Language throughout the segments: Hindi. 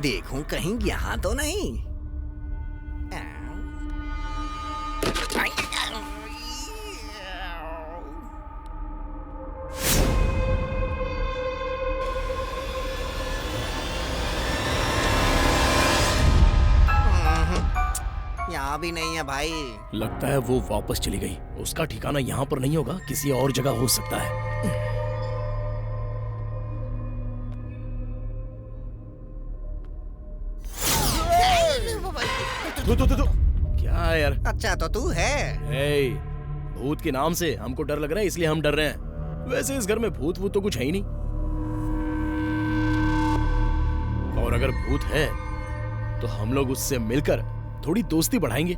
देखूं कहीं यहाँ तो नहीं। यहाँ भी नहीं है भाई। लगता है वो वापस चली गई। उसका ठिकाना यहाँ पर नहीं होगा, किसी और जगह हो सकता है। तू क्या है यार? अच्छा तो तू है। ए, भूत के नाम से हमको डर लग रहा है, इसलिए हम डर रहे हैं। वैसे इस घर में भूत तो कुछ है ही नहीं। और अगर भूत है तो हम लोग उससे मिलकर थोड़ी दोस्ती बढ़ाएंगे।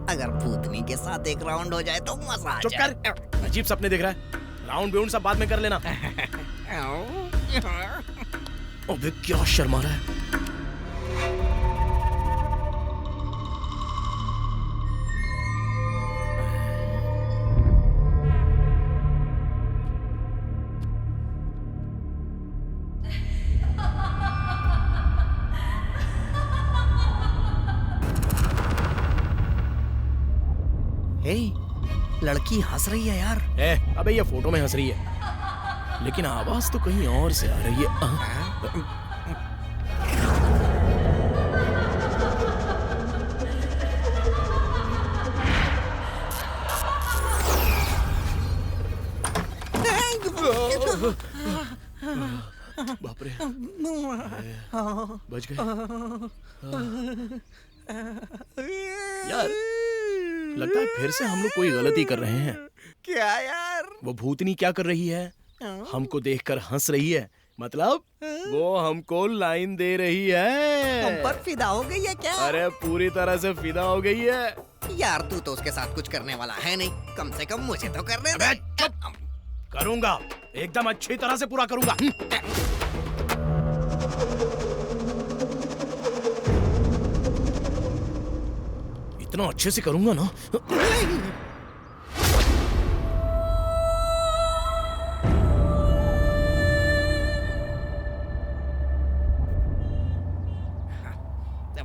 अगर भूतनी के साथ एक राउंड हो जाए तो मजा आ चुप जाए। कर, अजीब सपने देख रहा है। राउंड बिउंड सब बाद में कर लेना। अबे क्या शर्मा रहा है? हे, लड़की हंस रही है यार। अबे ये फोटो में हंस रही है, लेकिन आवाज तो कहीं और से आ रही है। बाप रे, बच गए यार। लगता है फिर से हम लोग कोई गलती कर रहे हैं। क्या यार? वो भूतनी क्या कर रही है? हमको देखकर हंस रही है, मतलब वो हमको लाइन दे रही है। तुम पर फिदा हो गई है क्या? अरे पूरी तरह से फिदा हो गई है यार। तू तो उसके साथ कुछ करने वाला है नहीं, कम से कम मुझे तो करने दे। करूंगा, एकदम अच्छी तरह से पूरा करूंगा। इतना अच्छे से करूंगा ना।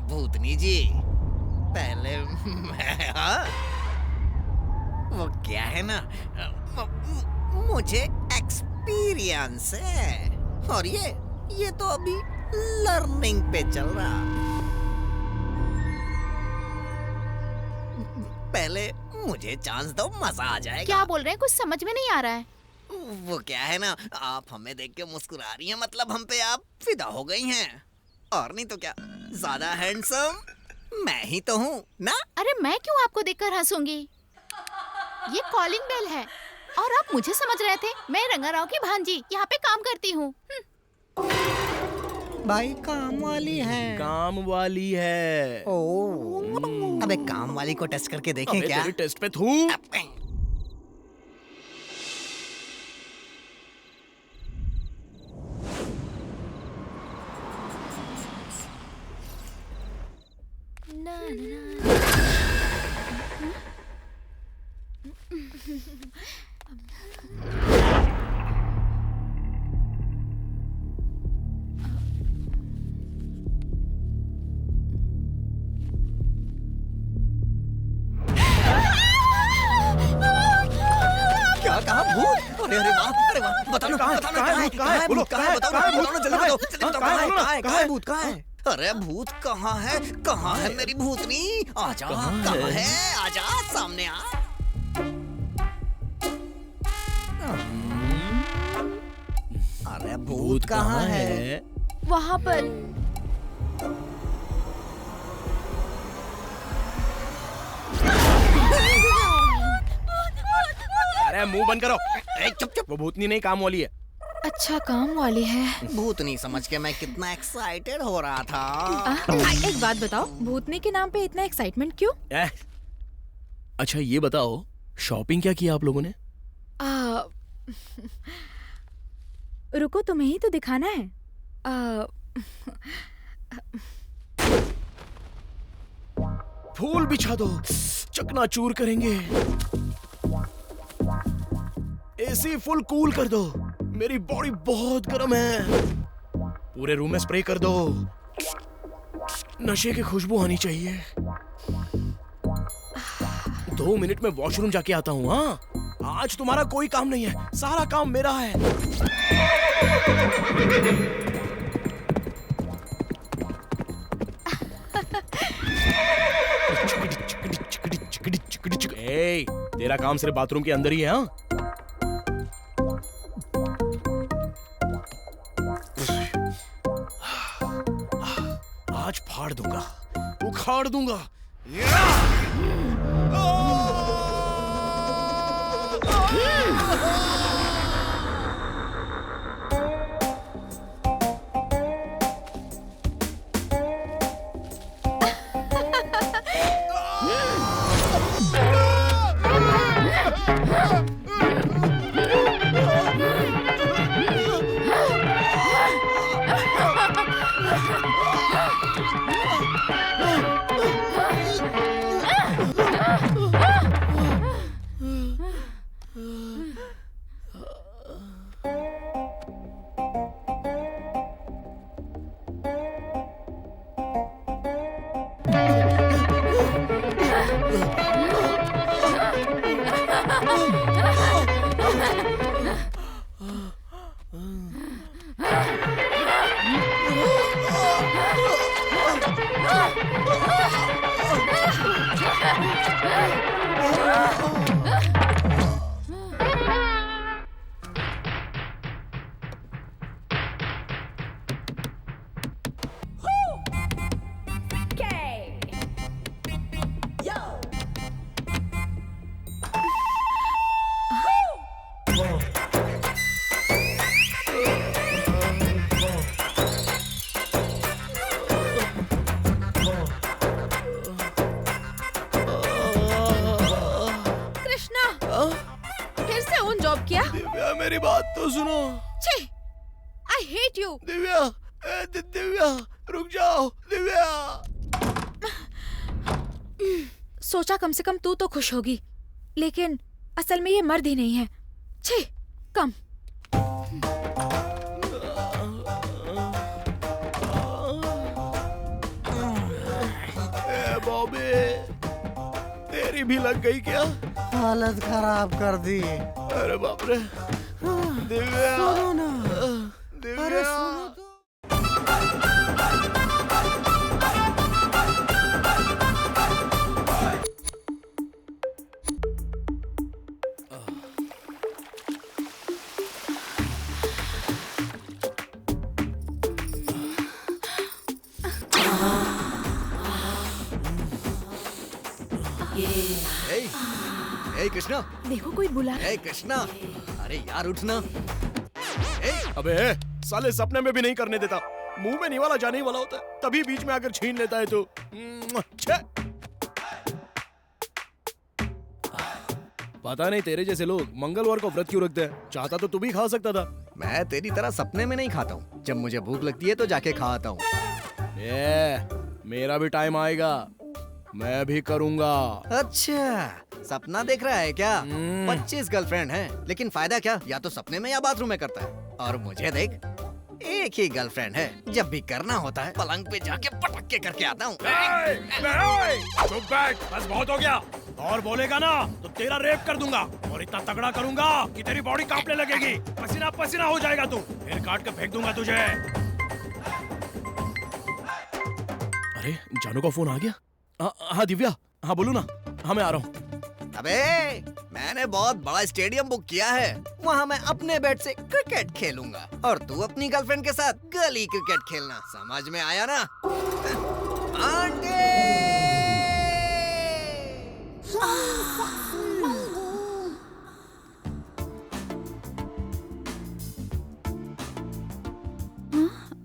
भूतनी जी, पहले हाँ? वो क्या है ना, मुझे एक्सपीरियंस है और ये तो अभी लर्निंग पे चल रहा। पहले मुझे चांस दो, मजा आ जाएगा। क्या बोल रहे हैं? कुछ समझ में नहीं आ रहा है। वो क्या है ना, आप हमें देख के मुस्कुरा रही हैं, मतलब हम पे आप फिदा हो गई हैं। और नहीं तो क्या, ज्यादा हैंडसम मैं ही तो हूँ ना। अरे मैं क्यों आपको देखकर हंसूंगी? ये कॉलिंग बेल है और आप मुझे समझ रहे थे। मैं रंगाराव की भांजी यहाँ पे काम करती हूँ। भाई काम वाली है। काम वाली है। ओ, अबे काम वाली को टेस्ट करके देखें क्या? तेरे टेस्ट पे थू। क्या कहा? भूत? अरे अरे वाह, अरे वाह, बताना कहाँ है? कहाँ है भूत? कहाँ है? बताओ ना, जल्दी बताओ, जल्दी बताओ, कहाँ है भूत? कहाँ है? अरे भूत कहाँ है? कहाँ है मेरी भूतनी? आजा, कहाँ है? आजा, सामने आ। अरे भूत कहाँ है? वहाँ पर। अरे मुंह बंद करो। चुप चुप, वो भूतनी नहीं, काम वाली है। अच्छा काम वाली है। भूतनी समझ के मैं कितना एक्साइटेड हो रहा था। एक बात बताओ, भूतनी के नाम पे इतना एक्साइटमेंट क्यों? अच्छा ये बताओ, शॉपिंग क्या किया आप लोगों ने? रुको, तुम्हें ही तो दिखाना है। फूल बिछा दो, चकनाचूर करेंगे। एसी फुल कूल कर दो, मेरी बॉडी बहुत गर्म है। पूरे रूम में स्प्रे कर दो। नशे की खुशबू आनी चाहिए। 2 मिनट में वॉशरूम जाके आता हूँ। हाँ, आज तुम्हारा कोई काम नहीं है, सारा काम मेरा है। ए, तेरा काम सिर्फ बाथरूम के अंदर ही है। हाँ, आज फाड़ दूंगा, उखाड़ दूंगा। दिव्या, मेरी बात तो सुनो। I hate you. Divya, Divya, रुक जाओ। दिव्या, सोचा कम से कम तू तो खुश होगी, लेकिन असल में ये मर्द ही नहीं है। छी, कम। बॉबी, तेरी भी लग गई क्या? हालत खराब कर दी। अरे बाप रे। दिव्या, सुनो ना। दिव्या। अरे सुनो तो। ए कृष्णा, देखो कोई बुला। ए कृष्णा, अरे यार उठना। अबे साले सपने में भी नहीं करने देता। मुंह में नहीं वाला जाने ही वाला होता है, तभी बीच में आकर छीन लेता है। तो पता नहीं तेरे जैसे लोग मंगलवार को व्रत क्यों रखते हैं। चाहता तो तू भी खा सकता था। मैं तेरी तरह सपने में नहीं खाता हूँ। जब मुझे भूख लगती है तो जाके खाता हूँ। मेरा भी टाइम आएगा, मैं भी करूँगा। अच्छा, सपना देख रहा है क्या? 25 गर्लफ्रेंड हैं, लेकिन फायदा क्या? या तो सपने में या बाथरूम में करता है। और मुझे देख, एक ही गर्लफ्रेंड है। जब भी करना होता है पलंग पे जाके पटक के करके आता हूँ। चुप बैठ, बस बहुत हो गया। और बोलेगा ना तो तेरा रेप कर दूंगा, और इतना तगड़ा करूंगा कि तेरी बॉडी कांपने लगेगी, पसीना पसीना हो जाएगा तू, फिर काट के फेंक दूंगा तुझे। अरे जानू का फोन आ गया। हाँ दिव्या, हाँ बोलू ना। हाँ मैं आ रहा हूँ। अबे, मैंने बहुत बड़ा स्टेडियम बुक किया है। वहाँ मैं अपने बैट से क्रिकेट खेलूंगा और तू अपनी गर्लफ्रेंड के साथ गली क्रिकेट खेलना। समझ में आया ना? आंटी!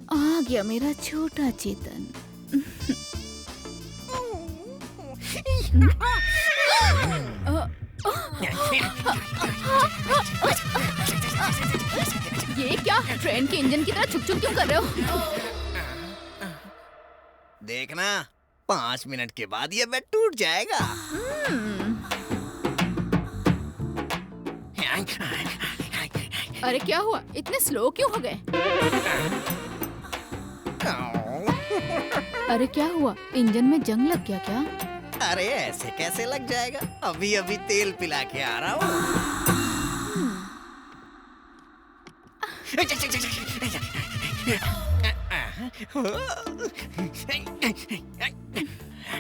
आ गया मेरा छोटा चेतन। ये क्या ट्रेन के इंजन की तरह छुक छुक क्यों कर रहे हो? देखना, 5 मिनट के बाद ये बेड टूट जाएगा। अरे क्या हुआ, इतने स्लो क्यों हो गए? अरे क्या हुआ, इंजन में जंग लग गया क्या? अरे ऐसे कैसे लग जाएगा, अभी अभी तेल पिला के आ रहा हूँ।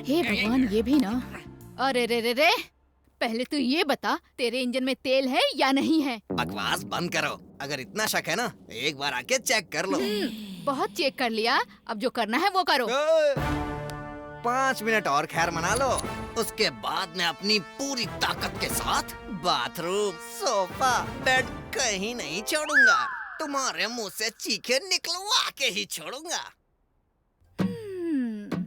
हे भगवान, ये भी ना। अरे रे रे रे, पहले तू ये बता, तेरे इंजन में तेल है या नहीं है? बकवास बंद करो, अगर इतना शक है ना एक बार आके चेक कर लो। बहुत चेक कर लिया, अब जो करना है वो करो। 5 मिनट और खैर मना लो, उसके बाद मैं अपनी पूरी ताकत के साथ बाथरूम, सोफा, बेड कहीं नहीं छोड़ूंगा। तुम्हारे मुंह से चीखे निकलवा के ही छोड़ूंगा।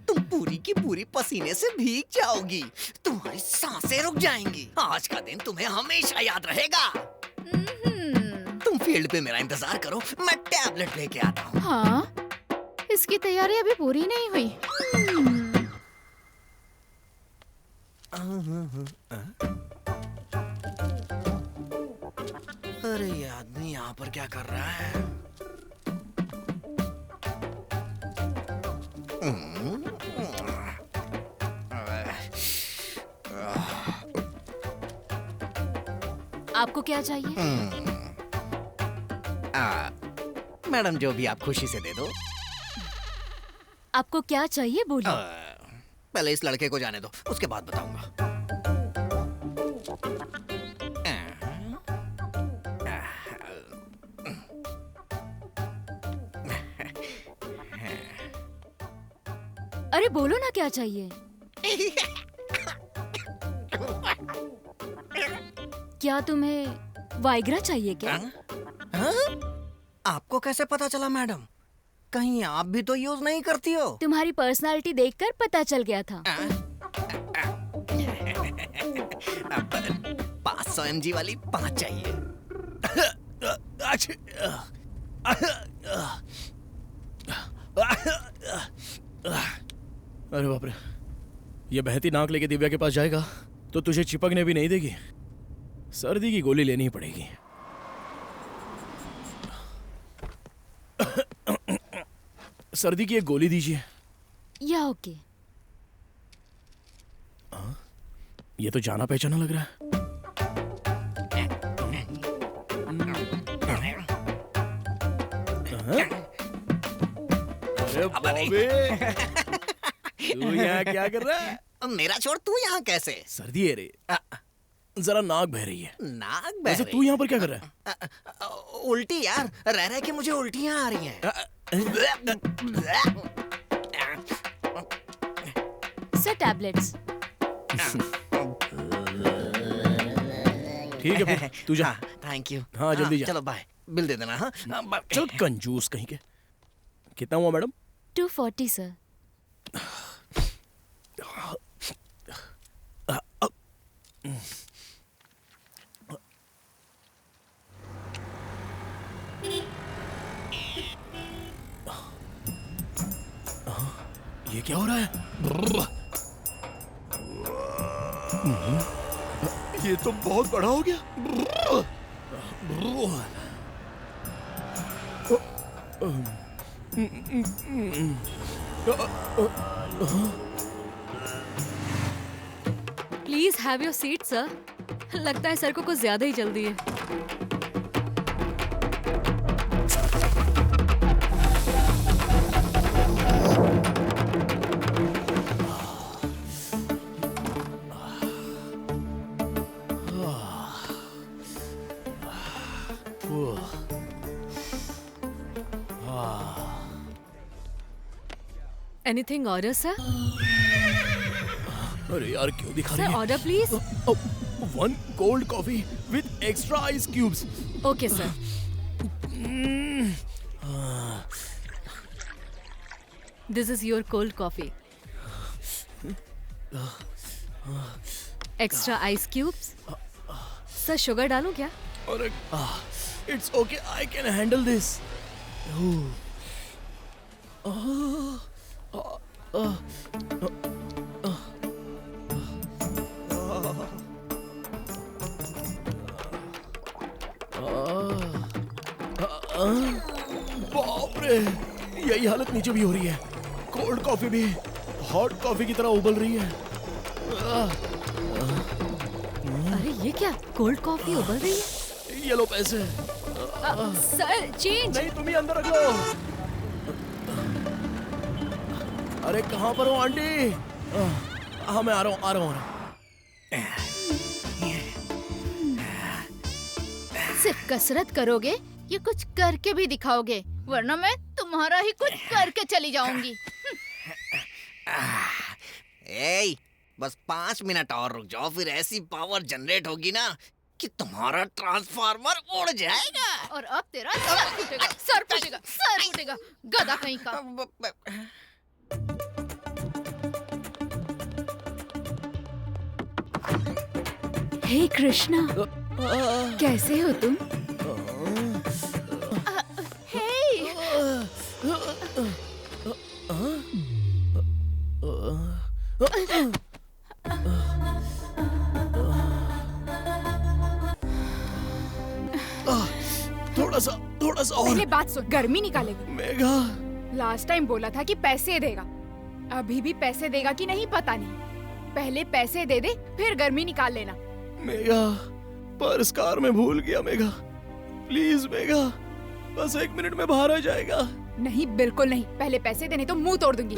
तुम पूरी की पूरी पसीने से भीग जाओगी, तुम्हारी सांसें रुक जाएंगी। आज का दिन तुम्हें हमेशा याद रहेगा। तुम फील्ड पे मेरा इंतजार करो, मैं टैबलेट लेके आता हूँ। हाँ, इसकी तैयारी अभी पूरी नहीं हुई। अरे ये आदमी यहाँ पर क्या कर रहा है? आपको क्या चाहिए? मैडम जो भी आप खुशी से दे दो। आपको क्या चाहिए बोलिए। पहले इस लड़के को जाने दो, उसके बाद बताऊंगा। अरे बोलो ना क्या चाहिए। क्या तुम्हें वाइग्रा चाहिए क्या? आपको कैसे पता चला मैडम? कहीं आप भी तो यूज नहीं करती हो? तुम्हारी पर्सनालिटी देखकर पता चल गया था। 500 mg वाली 5 चाहिए। अरे बाप रे, ये बहती नाक लेके दिव्या के पास जाएगा तो तुझे चिपकने भी नहीं देगी। सर्दी की गोली लेनी ही पड़ेगी। सर्दी की एक गोली दीजिए। या ओके। ये तो जाना पहचाना लग रहा है। अरे बॉबी, तू यहाँ क्या कर रहा है? मेरा छोड़, तू यहाँ कैसे? सर्दी है रे, जरा नाक बह रही है। नाक बह वैसे रही? तू यहाँ पर क्या कर रहा है? उल्टी यार, रह रह के मुझे उल्टियाँ आ रही हैं। Sir tablets. ठीक है फिर, तू जा। Thank you. हाँ, जल्दी जा। चलो बाय, बिल दे देना। हाँ चल कंजूस कहीं के। कितना हुआ मैडम? 240 सर। ये क्या हो रहा है? ये तो बहुत बड़ा हो गया। Please have your seat sir. लगता है सर को कुछ ज्यादा ही जल्दी है। Anything order sir? अरे यार क्यों दिखा रही सर है? Order please. 1 cold coffee with extra ice cubes. Okay sir. This is your cold coffee. Extra ice cubes. Sir sugar डालूं क्या? अरे it's okay, I can handle this. बाप रे, यही हालत नीचे भी हो रही है। कोल्ड कॉफी भी हॉट कॉफी की तरह उबल रही है। अरे ये क्या, कोल्ड कॉफी उबल रही है? ये लो पैसे। Sir change. नहीं, तुम ही अंदर रख लो। अरे कहाँ पर हो आंटी? हाँ मैं आ रहा हूँ। सिर्फ कसरत करोगे या कुछ करके भी दिखाओगे, वरना मैं तुम्हारा ही कुछ करके चली जाऊंगी। ए, बस 5 मिनट और रुक जाओ, फिर ऐसी पावर जनरेट होगी ना कि तुम्हारा ट्रांसफार्मर उड़ जाएगा। और अब तेरा सर फूटेगा, सर फूटेगा, सर फूटेगा, गधा कहीं का। हे कृष्णा, कैसे हो तुम? थोड़ा सा और। पहले बात सुन, गर्मी निकालेगा। मेघा, लास्ट टाइम बोला था कि पैसे देगा, अभी भी पैसे देगा कि नहीं पता नहीं। पहले पैसे दे दे, फिर गर्मी निकाल लेना। मेघा, पर्स कार में भूल गया। मेघा प्लीज मेघा, बस 1 मिनट में बाहर आ जाएगा। नहीं, बिल्कुल नहीं, पहले पैसे देने तो मुंह तोड़ दूंगी।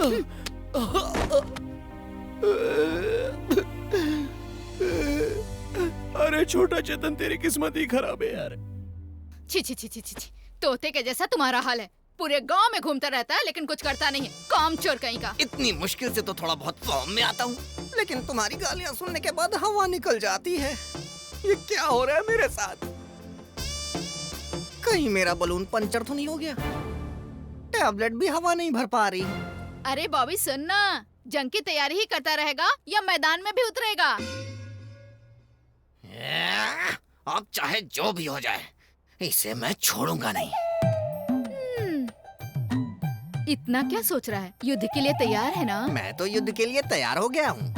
अरे छोटा चेतन, तेरी किस्मत ही खराब है यार। छी छी छी छी छी छी, तोते के जैसा तुम्हारा हाल है। पूरे गांव में घूमता रहता है लेकिन कुछ करता नहीं है, कामचोर कहीं का। इतनी मुश्किल से तो थोड़ा बहुत फॉर्म में आता हूँ, लेकिन तुम्हारी गालियाँ सुनने के बाद हवा निकल जाती है। ये क्या हो रहा है मेरे साथ? कहीं मेरा बलून पंचर तो नहीं हो गया? टैबलेट भी हवा नहीं भर पा रही। अरे बॉबी सुन ना, जंग की तैयारी ही करता रहेगा या मैदान में भी उतरेगा? अब चाहे जो भी हो जाए, इसे मैं छोड़ूंगा नहीं। इतना क्या सोच रहा है? युद्ध के लिए तैयार है ना? मैं तो युद्ध के लिए तैयार हो गया हूँ,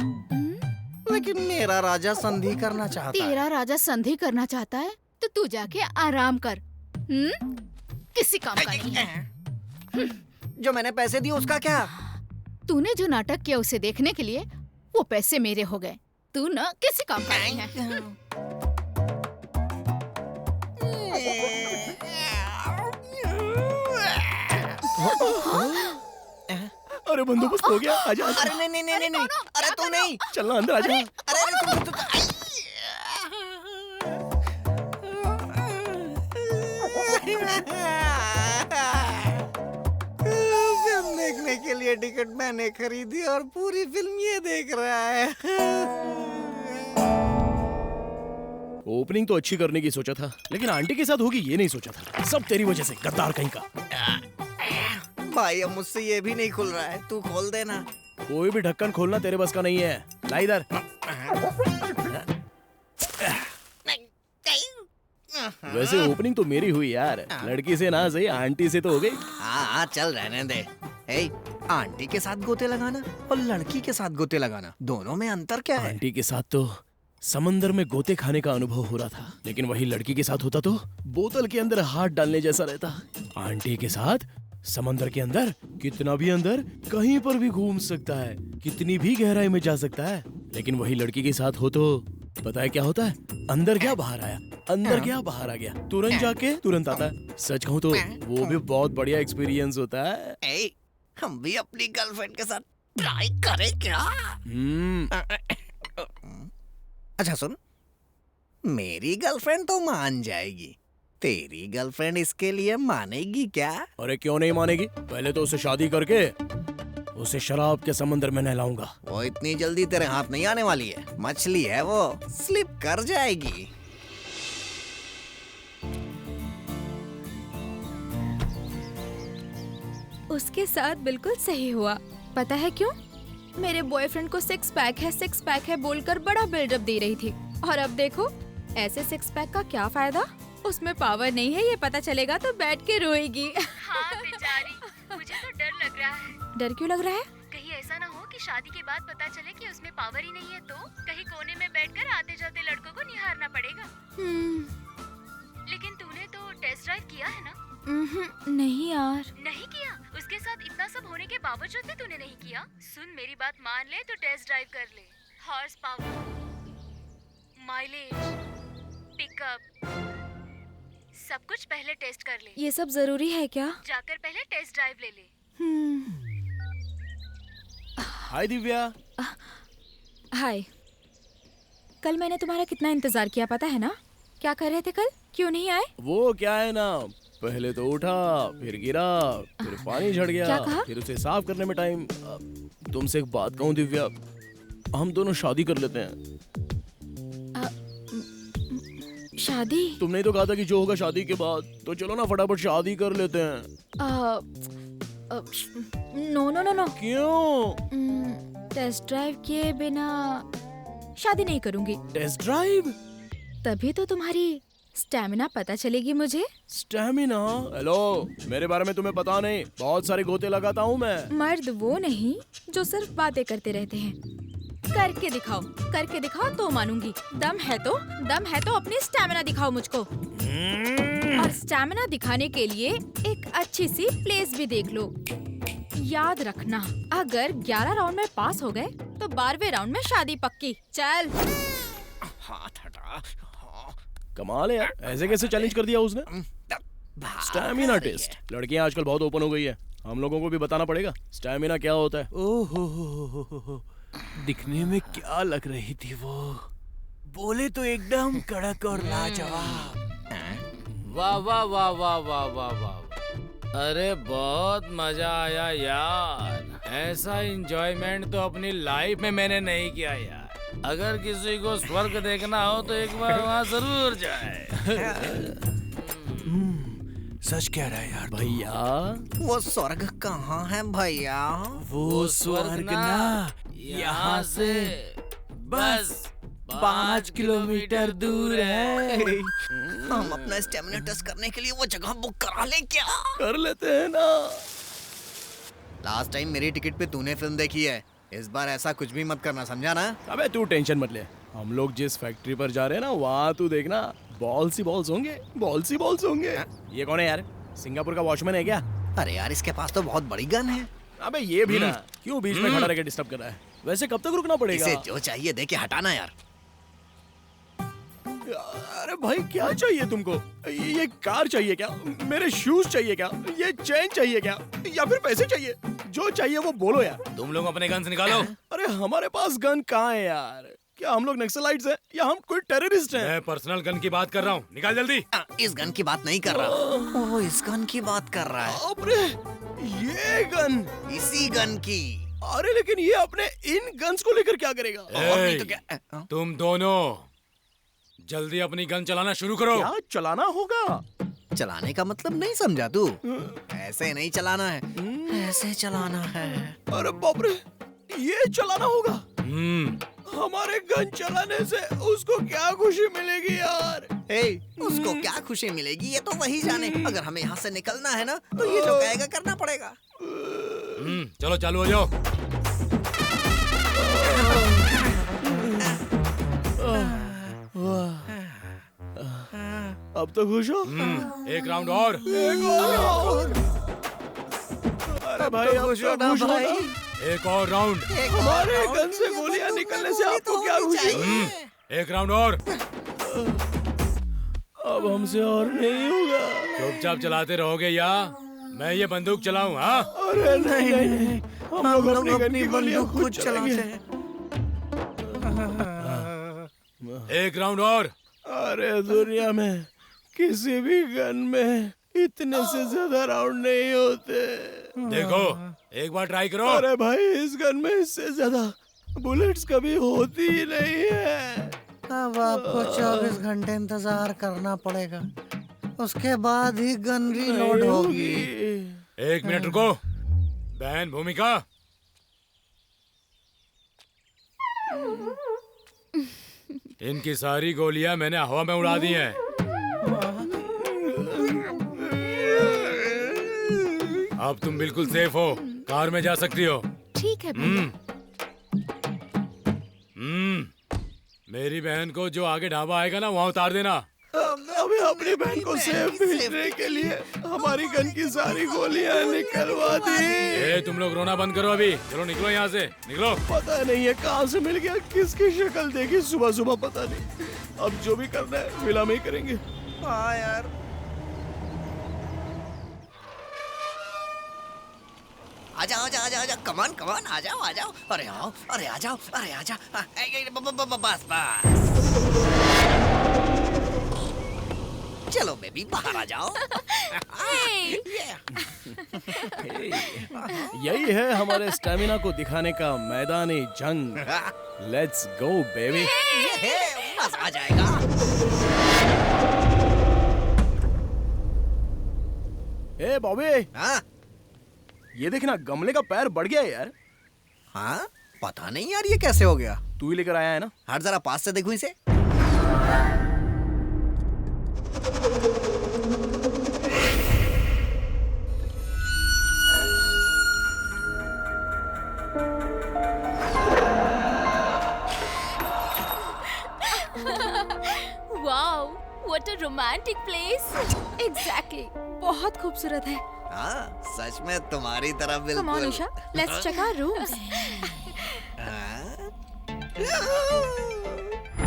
लेकिन मेरा राजा संधि करना चाहता है। तेरा राजा संधि करना चाहता है तो तू जाके आराम कर। किसी काम का नहीं है। जो मैंने पैसे दिए उसका क्या? तूने जो नाटक किया उसे देखने के लिए वो पैसे मेरे हो गए। तू ना किसी काम का नहीं है। अरे बंदोबस्त हो गया, आजा आजा। अरे नहीं नहीं नहीं नहीं, अरे तू नहीं, चलना अंदर आजा। अरे अरे तुम फिल्म देखने के लिए टिकट मैंने खरीदी और पूरी फिल्म ये देख रहा है। ओपनिंग तो अच्छी करने की सोचा था, लेकिन आंटी के साथ होगी ये नहीं सोचा था। सब तेरी वजह से, गद्दार कहीं का। भाई अब मुझसे ये भी नहीं खुल रहा है, तू खोल देना। कोई भी ढक्कन खोलना तेरे बस का नहीं है। ला इधर। वैसे ओपनिंग तो मेरी हुई यार, लड़की से ना सही आंटी से तो हो गई। हाँ चल रहने दे। ए, आंटी के साथ गोते लगाना और लड़की के साथ गोते लगाना, दोनों में अंतर क्या है? आंटी के साथ तो समंदर में गोते खाने का अनुभव हो रहा था, लेकिन वही लड़की के साथ होता तो बोतल के अंदर हाथ डालने जैसा रहता। आंटी के साथ समंदर के अंदर, कितना भी अंदर, कहीं पर भी घूम सकता है, कितनी भी गहराई में जा सकता है। लेकिन वही लड़की के साथ हो तो पता है क्या होता है? अंदर गया बाहर आया, अंदर गया बाहर आ गया, तुरंत जाके तुरंत आता है। सच कहूँ तो वो भी बहुत बढ़िया एक्सपीरियंस होता है। ए, हम भी अपनी गर्लफ्रेंड के साथ ट्राई करें क्या? अच्छा सुन, मेरी गर्लफ्रेंड तो मान जाएगी, तेरी गर्लफ्रेंड इसके लिए मानेगी क्या? अरे क्यों नहीं मानेगी? पहले तो उसे शादी करके उसे शराब के समंदर में नहलाऊंगा। वो इतनी जल्दी तेरे हाथ नहीं आने वाली है, मछली है वो, स्लिप कर जाएगी। उसके साथ बिल्कुल सही हुआ। पता है क्यों? मेरे बॉयफ्रेंड को 6 पैक है बोलकर बड़ा बिल्डअप दे रही थी, और अब देखो ऐसे 6 पैक का क्या फायदा? उसमें पावर नहीं है, ये पता चलेगा तो बैठ के रोएगी। हाँ बेचारी, मुझे तो डर लग रहा है। डर क्यों लग रहा है? कहीं ऐसा ना हो कि शादी के बाद पता चले कि उसमें पावर ही नहीं है, तो कहीं कोने में बैठकर आते जाते लड़कों को निहारना पड़ेगा। लेकिन तूने तो टेस्ट ड्राइव किया है ना? नहीं यार। नहीं किया? उसके साथ इतना सब होने के बावजूद भी तूने नहीं किया? सुन, मेरी बात मान ले तो टेस्ट ड्राइव कर ले। हॉर्स पावर, माइलेज, पिकअप, सब कुछ पहले टेस्ट कर ले। ये सब जरूरी है क्या? जाकर पहले टेस्ट ड्राइव ले ले। हाय दिव्या। हाय। कल मैंने तुम्हारा कितना इंतजार किया पता है ना? क्या कर रहे थे कल? क्यों नहीं आए? वो क्या है ना, पहले तो उठा, फिर गिरा, फिर पानी झड़ गया, क्या कहा? फिर उसे साफ करने में टाइम। तुमसे एक बात कहूँ दिव्या, हम दोनों शादी कर लेते हैं। शादी? तुमने तो कहा था कि जो होगा शादी के बाद, तो चलो ना फटाफट शादी कर लेते हैं। No no no no. क्यों? टेस्ट ड्राइव किए बिना शादी नहीं करूंगी। Test drive? तभी तो तुम्हारी स्टैमिना पता चलेगी मुझे। स्टैमिना? हेलो, मेरे बारे में तुम्हें पता नहीं, बहुत सारे गोते लगाता हूँ मैं। मर्द वो नहीं जो सिर्फ बातें करते रहते हैं। करके दिखाओ तो मानूंगी। दम है तो अपनी स्टैमिना दिखाओ मुझको। और स्टैमिना दिखाने के लिए एक अच्छी सी प्लेस भी देख लो। याद रखना, अगर 11 राउंड में पास हो गए तो 12वें राउंड में शादी पक्की। चल। हाथ हटा। कमाल है यार, ऐसे कैसे चैलेंज कर दिया उसने? Stamina test. लड़कियां आजकल बहुत ओपन हो गई है, हम लोगों को भी बताना पड़ेगा स्टैमिना क्या होता है। ओहो, दिखने में क्या लग रही थी वो? बोले तो एकदम कड़क और लाजवाब। वाह वाह वाह वाह वाह वाह वाह, अरे बहुत मजा आया यार। ऐसा एंजॉयमेंट तो अपनी लाइफ में मैंने नहीं किया यार। अगर किसी को स्वर्ग देखना हो तो एक बार वहाँ जरूर जाए। सच कह रहा है यार भैया। वो स्वर्ग कहाँ है भैया? वो स्वर्ग ना यहाँ से बस 5 किलोमीटर दूर है। हम अपना स्टेमिना टेस्ट करने के लिए वो जगह बुक करा लें क्या? कर लेते हैं ना। लास्ट टाइम मेरी टिकट पे तूने फिल्म देखी है, इस बार ऐसा कुछ भी मत करना, समझा ना? अबे तू टेंशन मत ले, हम लोग जिस फैक्ट्री पर जा रहे हैं ना, वहाँ तू देखना बॉल्स ही बॉल्स होंगे। ये कौन है यार? सिंगापुर का वॉचमैन है क्या? अरे यार, इसके पास तो बहुत बड़ी गन है। अबे ये भी ना, क्यों बीच में खड़ा रह के डिस्टर्ब कर रहा है? वैसे कब तक रुकना पड़ेगा? इसे जो चाहिए दे के हटाना यार। अरे भाई क्या चाहिए तुमको? ये कार चाहिए क्या? मेरे शूज चाहिए क्या? ये चेन चाहिए क्या? या फिर पैसे चाहिए? जो चाहिए वो बोलो यार। तुम लोग अपने गन निकालो। अरे हमारे पास गन कहाँ है यार? क्या हम लोग नक्सलाइट्स हैं या हम कोई टेररिस्ट हैं? मैं पर्सनल गन की बात कर रहा हूँ, निकाल जल्दी। इस गन की बात नहीं कर रहा, वो इस गन की बात कर रहा है। अरे ये गन? इसी गन की। अरे लेकिन ये अपने इन गन्स को लेकर क्या करेगा? और नहीं तो क्या? तुम दोनों जल्दी अपनी गन चलाना शुरू करो। क्या चलाना होगा? चलाने का मतलब नहीं समझा तू? ऐसे नहीं चलाना है, ऐसे चलाना है। अरे बाप रे, ये चलाना होगा? हमारे गन चलाने से उसको क्या खुशी मिलेगी यार? उसको क्या खुशी मिलेगी ये तो वही जाने। अगर हमें यहाँ से निकलना है ना तो ये जो कहेगा करना पड़ेगा। चलो चालू हो जाओ। अब तो खुश हो? एक राउंड और। अरे भाई अब तो खुश हो ना? एक और राउंड। हमारे गन से गोलियां निकलने से आपको क्या खुशी? एक राउंड और। अब हमसे और नहीं होगा। चुपचाप चलाते रहोगे या मैं ये बंदूक चलाऊं? हाँ? अरे नहीं, हम लोग अपनी गोलियां खुद चलाते हैं। एक राउंड और। अरे दुनिया में किसी भी गन में इतने से ज्यादा राउंड नहीं होते। देखो एक बार ट्राई करो। अरे भाई इस गन में इससे ज्यादा बुलेट्स कभी होती ही नहीं है। अब आपको 24 घंटे इंतजार करना पड़ेगा, उसके बाद ही गन रीलोड होगी। एक मिनट रुको। बहन भूमिका, इनकी सारी गोलियां मैंने हवा में उड़ा दी हैं। अब तुम बिल्कुल सेफ हो, कार में जा सकती हो। ठीक है भैया। मेरी बहन को जो आगे ढाबा आएगा ना वहाँ उतार देना। अब हमें अपनी बहन को सेफ भेजने के लिए हमारी गन की सारी गोलियां निकलवा दी। ए, तुम लोग रोना बंद करो अभी, चलो निकलो यहाँ से, निकलो। पता नहीं है कहाँ से मिल गया, किसकी शक्ल देखी सुबह सुबह, पता नहीं। अब जो भी करना है विला में ही करेंगे। हाँ यार, आजा आजा आजा आजा, कमान कमान, आ जाओ आ जाओ, अरे आओ, अरे आ जाओ, अरे आ जाओ, बस बस, चलो बेबी बाहर आ जाओ। यही है हमारे स्टेमिना को दिखाने का मैदानी जंग। Let's go baby. बस आ जाएगा। ए बॉबी, हाँ ये देखना गमले का पैर बढ़ गया है यार। हाँ, पता नहीं यार ये कैसे हो गया। तू ही लेकर आया है ना? हट जरा पास से देखूं इसे। Wow, what a romantic place. Exactly, बहुत खूबसूरत है। हाँ, सच में तुम्हारी तरह बिल्कुल। Come on Isha, let's check our rooms.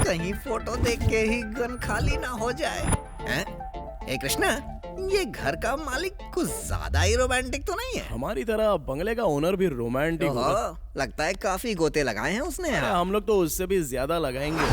कहीं फोटो देख के ही गन खाली ना हो जाए। हैं? ए कृष्णा, ये घर का मालिक कुछ ज्यादा ही रोमांटिक तो नहीं है? हमारी तरह बंगले का ओनर भी रोमांटिक होगा। लगता है काफी गोते लगाए हैं उसने। हम लोग तो उससे भी ज्यादा लगाएंगे।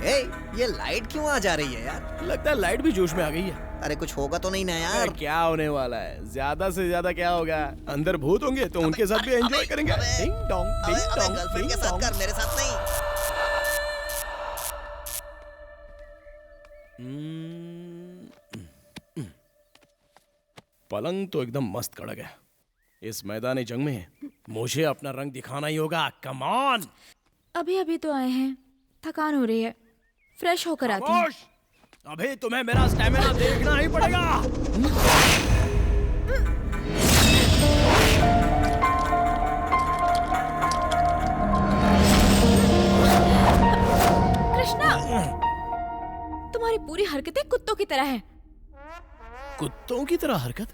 ए, ये लाइट क्यों आ जा रही है यार? लगता है लाइट भी जोश में आ गई है। अरे कुछ होगा तो नहीं ना यार? क्या होने वाला है, ज्यादा से ज्यादा क्या होगा? अंदर भूत होंगे तो उनके साथ भी एंजॉय करेंगे। Ding dong, ding dong, girlfriend के डिंग साथ डोंग। कर, मेरे साथ नहीं। पलंग तो एकदम मस्त कड़ा गया। इस मैदानी जंग में मुझे अपना रंग दिखाना ही होगा। Come on. अभी अभी तो आए हैं, थकान हो रही है, फ्रेश होकर आती हूँ। अभी तुम्हें मेरा स्टैमिना देखना ही पड़ेगा। कृष्णा, तुम्हारी पूरी हरकतें कुत्तों की तरह हैं। कुत्तों की तरह हरकत?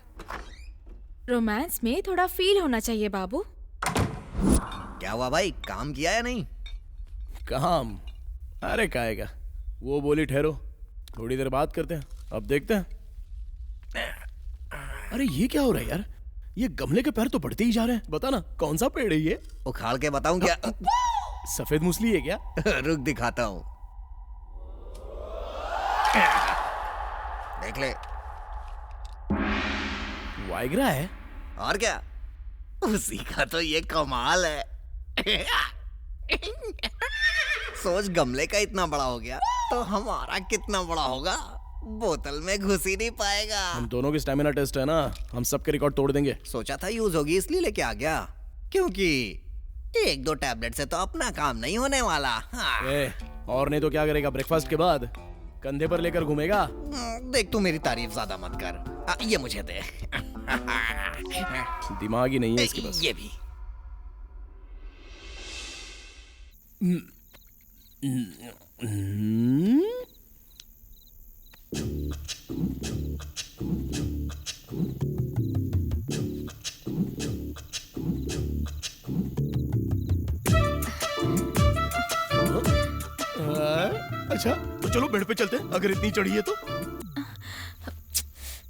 रोमांस में थोड़ा फील होना चाहिए बाबू। क्या हुआ भाई, काम किया या नहीं? काम? अरे काहेगा, वो बोली ठहरो, थोड़ी देर बात करते हैं, अब देखते हैं। अरे ये क्या हो रहा है यार, ये गमले के पैर तो बढ़ते ही जा रहे हैं। बता ना कौन सा पेड़ है ये? उखाड़ के बताऊं क्या? सफेद मूसली है क्या? रुक दिखाता हूँ, देख ले। वाइग्रा है। और क्या, उसी का तो ये कमाल है। सोच, गमले का इतना बड़ा हो गया तो हमारा कितना बड़ा होगा। बोतल में घुस ही नहीं पाएगा। हम दोनों की स्टैमिना टेस्ट है ना, हम सबके रिकॉर्ड तोड़ देंगे। सोचा था यूज होगी इसलिए लेके आ गया, क्योंकि 1-2 टैबलेट से तो अपना काम नहीं होने वाला। हाँ। और नहीं तो क्या करेगा, ब्रेकफास्ट के बाद कंधे पर लेकर घूमेगा। देख, तू मेरी तारीफ ज्यादा मत कर। ये मुझे दे। दिमाग ही नहीं है इसके पास। ये भी। अच्छा तो चलो बेड पे चलते हैं, अगर इतनी चढ़ी है तो।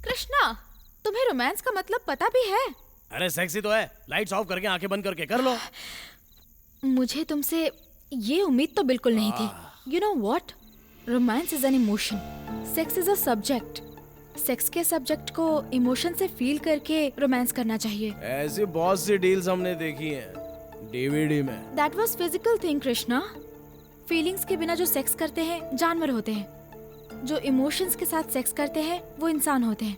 कृष्णा, तुम्हें रोमांस का मतलब पता भी है? अरे सेक्सी तो है, लाइट्स ऑफ करके आंखें बंद करके कर लो। मुझे तुमसे ये उम्मीद तो बिल्कुल नहीं थी। You know what, romance is an emotion, sex is a subject. Sex के सब्जेक्ट को इमोशन से फील करके रोमांस करना चाहिए। ऐसी बहुत सी डील्स हमने देखी हैं डीवीडी में। That was physical thing Krishna. Feelings के बिना जो सेक्स करते हैं जानवर होते हैं, जो इमोशंस के साथ सेक्स करते हैं वो इंसान होते हैं।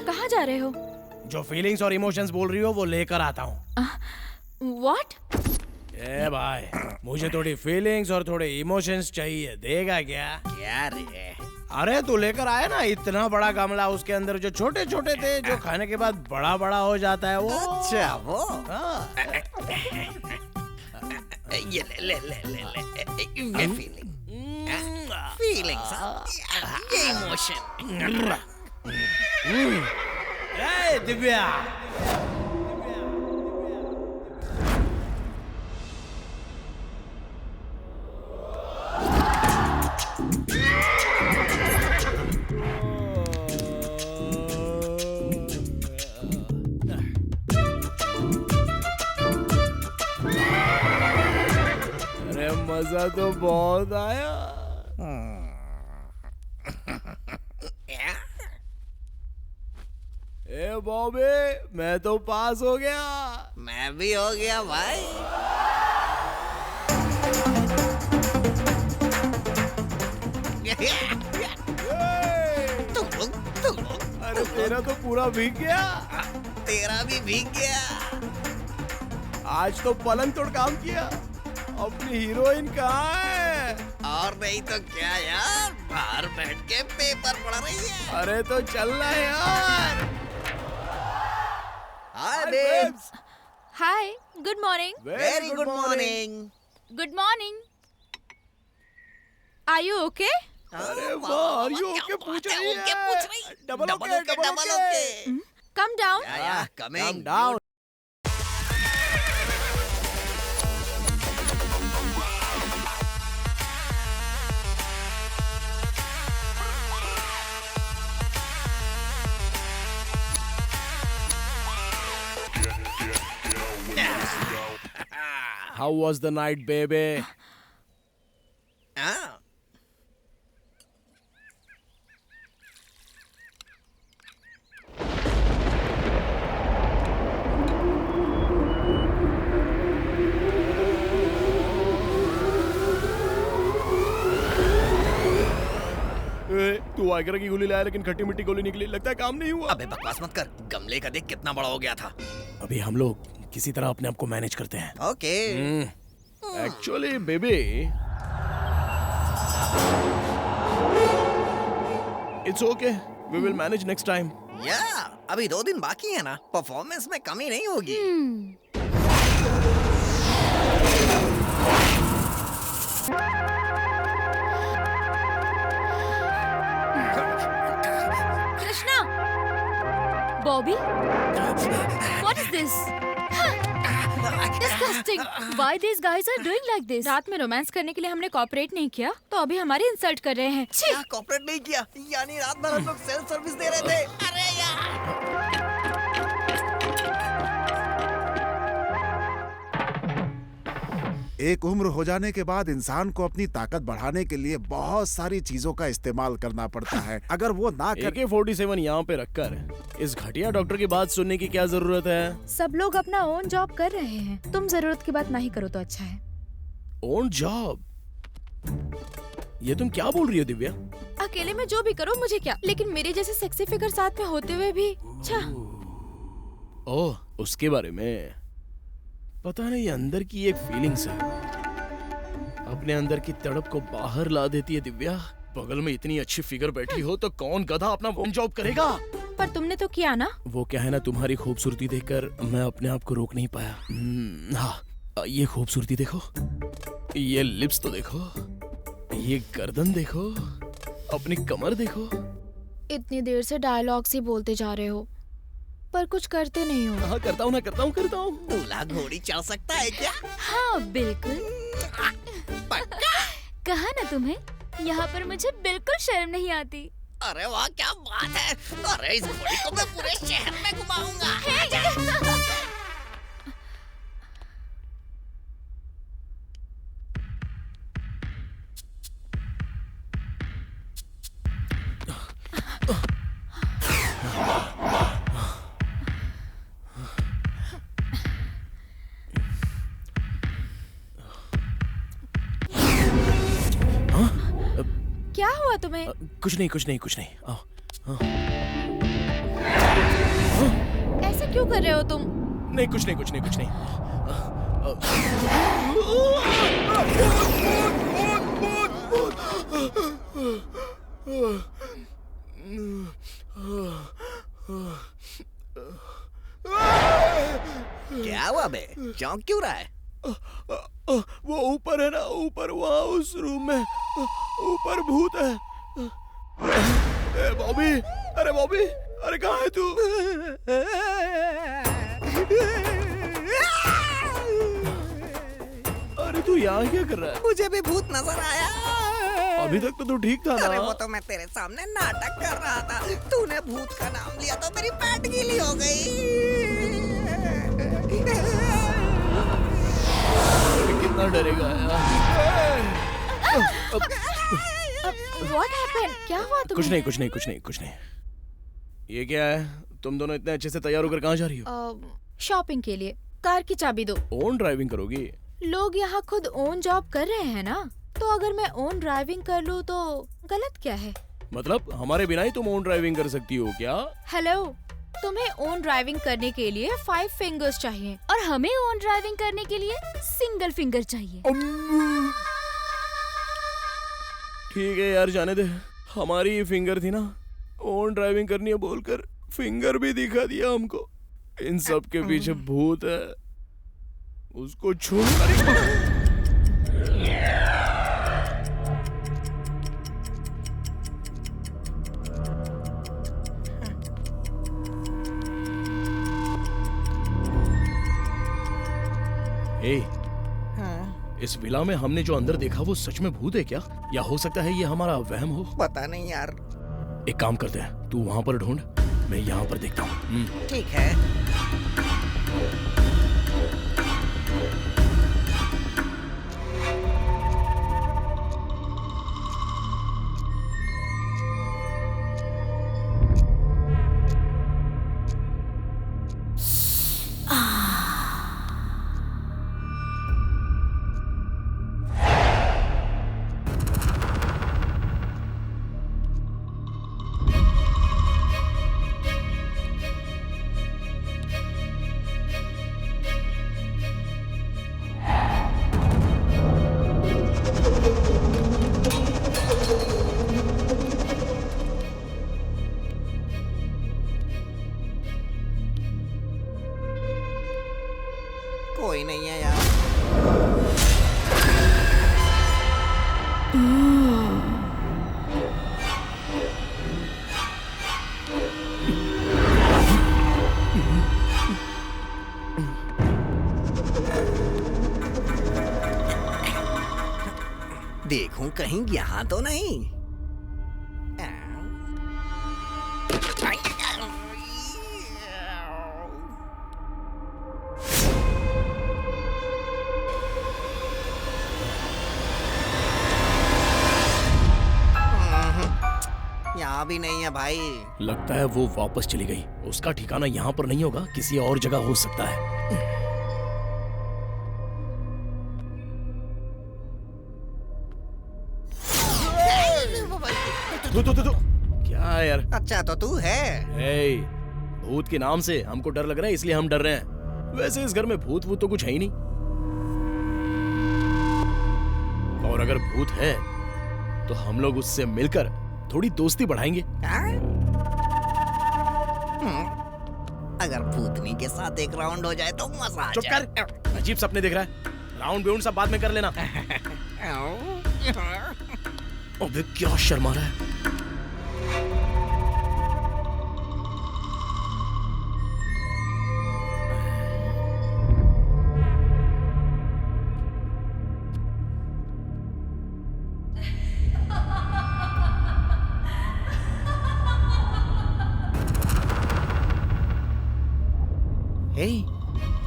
कहाँ जा रहे हो? जो फीलिंग्स और इमोशंस बोल रही हो वो लेकर आता हूँ। व्हाट? ए भाई, मुझे थोड़ी फीलिंग्स और थोड़े इमोशंस चाहिए, देगा क्या? क्या रे? अरे तू लेकर आया ना इतना बड़ा गमला, उसके अंदर जो छोटे छोटे थे, जो खाने के बाद बड़ा बड़ा हो जाता है वो। अच्छा वो। ये ले ले ले ले ले ये फीलिंग फीलिंग्स ये इमोशन। ए दिव्या, अरे मजा तो बहुत आया। ए बॉबी, मैं तो पास हो गया। मैं भी हो गया भाई। तुम लोग अरे तेरा तो पूरा भीग गया। तेरा भी भीग गया। आज तो पलंग तोड़ काम किया। अपनी हीरोइन कहाँ है? और नहीं तो क्या यार, बाहर बैठ के पेपर पढ़ रही है। अरे तो चलना यार। Hi babes. Hi, good morning. Very good morning. Good morning. Are you okay? अरे वाह, आर यू ओके पूछ रही है। Double okay, double okay. Come down. या coming down. How was the night, baby? हाँ। तू आगरा की गोली लाया लेकिन खट्टी मिट्टी गोली निकली। लगता है काम नहीं हुआ। अबे बकवास मत कर। गमले का देख कितना बड़ा हो गया था। अभी हम लोग किसी तरह अपने आप को मैनेज करते हैं। Okay. Actually baby, it's okay, we will manage next time. या अभी 2 दिन बाकी है ना, परफॉर्मेंस में कमी नहीं होगी। Krishna, Bobby, what is this? Disgusting. Why these guys are doing like this? रात में रोमांस करने के लिए हमने कॉपरेट नहीं किया, तो अभी हमारी इंसल्ट कर रहे हैं। छी! क्या कॉपरेट नहीं किया? यानी रात भर हम लोग सेल्फ सर्विस दे रहे थे। अरे यार। एक उम्र हो जाने के बाद इंसान को अपनी ताकत बढ़ाने के लिए बहुत सारी चीजों का इस्तेमाल करना पड़ता है। अगर वो ना कर AK-47 यहाँ पे रखकर इस घटिया डॉक्टर की बात सुनने की क्या जरूरत है? सब लोग अपना ओन जॉब कर रहे हैं, तुम जरूरत की बात नहीं करो तो अच्छा है। Own job? ये तुम क्या बोल रही हो दिव्या? अकेले में जो भी करो मुझे क्या, लेकिन मेरे जैसे सेक्सी फिगर साथ में होते हुए भी अच्छा। ओह, उसके बारे में पता नहीं, अंदर की एक फीलिंग्स है, अपने अंदर की तड़प को बाहर ला देती है दिव्या। बगल में इतनी अच्छी फिगर बैठी हो तो कौन गधा अपना ओन जॉब करेगा? पर तुमने तो किया ना। वो क्या है ना, तुम्हारी खूबसूरती देखकर मैं अपने आप को रोक नहीं पाया। हाँ, ये खूबसूरती देखो, ये लिप्स तो देखो, ये गर्दन देखो, अपनी कमर देखो। इतनी देर से डायलॉग्स ही बोलते जा रहे हो, पर कुछ करते नहीं हो। हाँ, करता हूँ ना, करता हूँ। दूल्हा घोड़ी चढ़ सकता है क्या? हाँ बिल्कुल। पक्का? कहा ना तुम्हें, यहाँ पर मुझे बिल्कुल शर्म नहीं आती। अरे वाह, क्या बात है। अरे इस घोड़ी को मैं पूरे शहर में घुमाऊंगा। क्या हुआ तुम्हें? कुछ नहीं। आओ। ऐसे क्यों कर रहे हो तुम? नहीं, कुछ नहीं। क्या हुआ बे? चौंक क्यों रहा है? वो ऊपर है ना, ऊपर वहाँ उस रूम में ऊपर भूत है। ए बॉबी, अरे बॉबी, अरे कहाँ है तू? अरे तू यहाँ क्या कर रहा है? मुझे भी भूत नजर आया। अभी तक तो तू ठीक था अरे ना? वो तो मैं तेरे सामने नाटक कर रहा था। तूने भूत का नाम लिया तो मेरी पैट गीली हो गई। कितना डरेगा यार। What happened? क्या हुआ तुम्हें? कुछ नहीं। ये क्या है? तुम दोनों इतने अच्छे से तैयार होकर कहाँ जा रही हो? शॉपिंग के लिए। कार की चाबी दो। ओन ड्राइविंग करोगी? लोग यहाँ खुद ओन जॉब कर रहे हैं ना, तो अगर मैं ओन ड्राइविंग कर लूँ तो गलत क्या है? मतलब हमारे बिना ही तुम ओन ड्राइविंग कर सकती हो क्या? हेलो, तुम्हें ओन ड्राइविंग करने के लिए 5 फिंगर्स चाहिए और हमें ऑन ड्राइविंग करने के लिए सिंगल फिंगर चाहिए। ठीक है यार, जाने दे। हमारी ये फिंगर थी ना, ओन ड्राइविंग करनी है बोलकर फिंगर भी दिखा दिया हमको। इन सब के पीछे भूत है, उसको छोड़। इस विला में हमने जो अंदर देखा वो सच में भूत है क्या, या हो सकता है ये हमारा वहम हो? पता नहीं यार। एक काम करते हैं, तू वहां पर ढूंढ, मैं यहाँ पर देखता हूँ। ठीक है। कोई नहीं है यार। देखूं कहीं यहाँ तो नहीं। यहाँ भी नहीं है भाई। लगता है वो वापस चली गई। उसका ठिकाना यहाँ पर नहीं होगा, किसी और जगह हो सकता है। तू क्या है यार? अच्छा तो तू है। भूत के नाम से हमको डर लग रहा है, इसलिए हम डर रहे हैं। वैसे इस घर में भूत तो कुछ है ही नहीं। और अगर भूत है तो हम लोग उससे मिलकर थोड़ी दोस्ती बढ़ाएंगे। अगर भूतनी के साथ एक राउंड हो जाए तो मजा आ जाए। चुप कर, अजीब सपने देख रहा है। राउंड बिउंड सब बाद में कर लेना। अबे क्या शर्मा रहा है?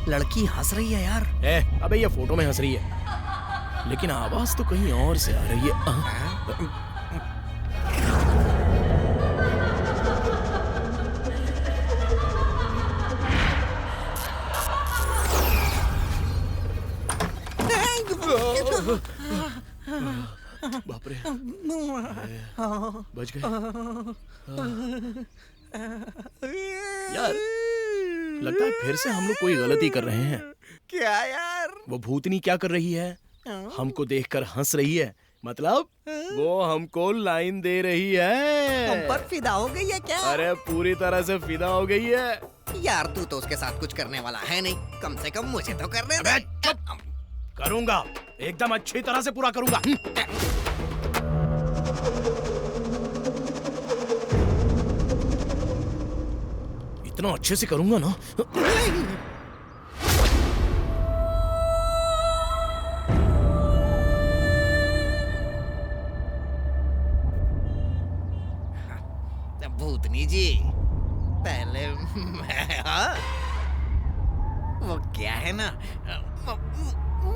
लड़की हंस रही है यार। अबे ये फोटो में हंस रही है, लेकिन आवाज तो कहीं और से आ रही है। बाप रे, बच गए यार। लगता है फिर से हम लोग कोई गलती कर रहे हैं। क्या यार? वो भूतनी क्या कर रही है? हमको देखकर हंस रही है, मतलब वो हमको लाइन दे रही है। हम पर फिदा हो गई है क्या? अरे पूरी तरह से फिदा हो गई है। यार तू तो उसके साथ कुछ करने वाला है नहीं, कम से कम मुझे तो करने दे। करूंगा, एकदम अच्छी तरह से पूरा करूंगा। इतना अच्छे से करूंगा ना। भूतनी जी, पहले मैं, हाँ, वो क्या है ना,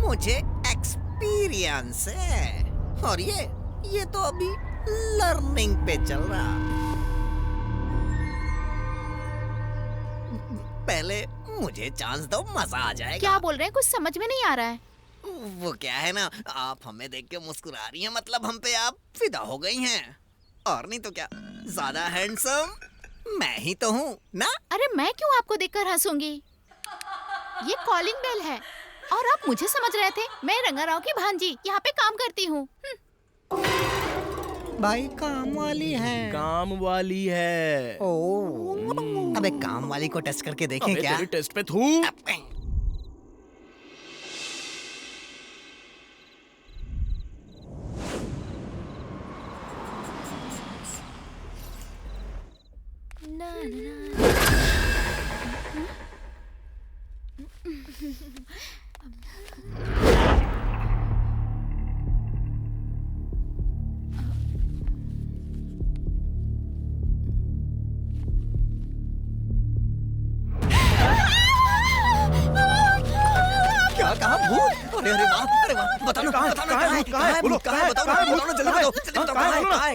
मुझे एक्सपीरियंस है और ये तो अभी लर्निंग पे चल रहा। पहले मुझे चांस दो, मजा आ जाएगा। क्या बोल रहे हैं, कुछ समझ में नहीं आ रहा है। वो क्या है ना, आप हमें देख के मुस्कुरा रही हैं, मतलब हम पे आप फिदा हो गई हैं। और नहीं तो क्या, ज्यादा हैंडसम मैं ही तो हूँ ना। अरे मैं क्यों आपको देखकर हंसूंगी? ये कॉलिंग बेल है और आप मुझे समझ रहे थे। मैं रंगाराव की भांजी यहाँ पे काम करती हूँ। भाई काम वाली है। काम वाली है। ओ, अबे काम वाली को टेस्ट करके देखें क्या? तेरे टेस्ट पे थू। क्या कहा, भूत? अरे अरे वाह, अरे वाह, बताना कहाँ है, कहाँ है भूत, कहाँ है, बताओ ना, जल्दी बताओ, जल्दी बताओ,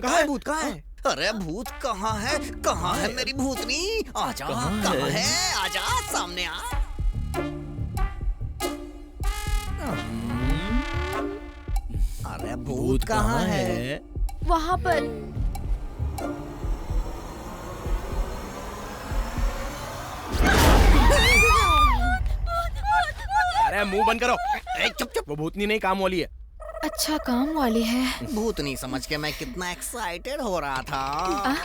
कहाँ है भूत, कहाँ है? अरे भूत कहाँ है मेरी भूतनी? आजा, कहाँ है? आजा, सामने आ। अरे भूत कहाँ है? वहाँ पर। अरे मुंह बंद करो। चुप चुप। वो भूतनी नहीं, काम वाली है। अच्छा, काम वाली है। भूतनी समझ के मैं कितना एक्साइटेड हो रहा था।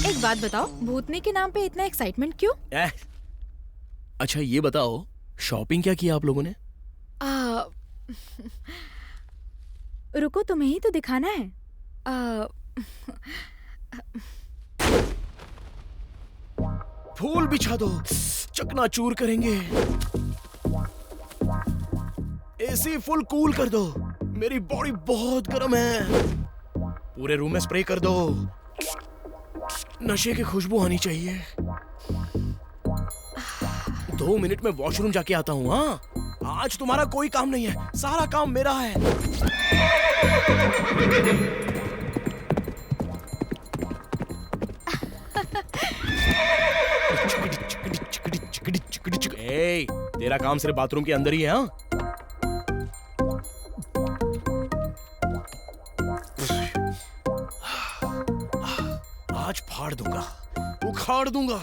एक बात बताओ, भूतनी के नाम पे इतना एक्साइटमेंट क्यों? अच्छा ये बताओ, शॉपिंग क्या किया आप लोगों ने? रुको, तुम्हें ही तो दिखाना है। फूल बिछा दो, चकनाचूर करेंगे। एसी फुल कूल कर दो, मेरी बॉडी बहुत गर्म है। पूरे रूम में स्प्रे कर दो, नशे की खुशबू आनी चाहिए। 2 मिनट में वॉशरूम जाके आता हूँ। हाँ, आज तुम्हारा कोई काम नहीं है, सारा काम मेरा है। तेरा काम सिर्फ बाथरूम के अंदर ही है। हाँ, आज फाड़ दूंगा, उखाड़ दूंगा।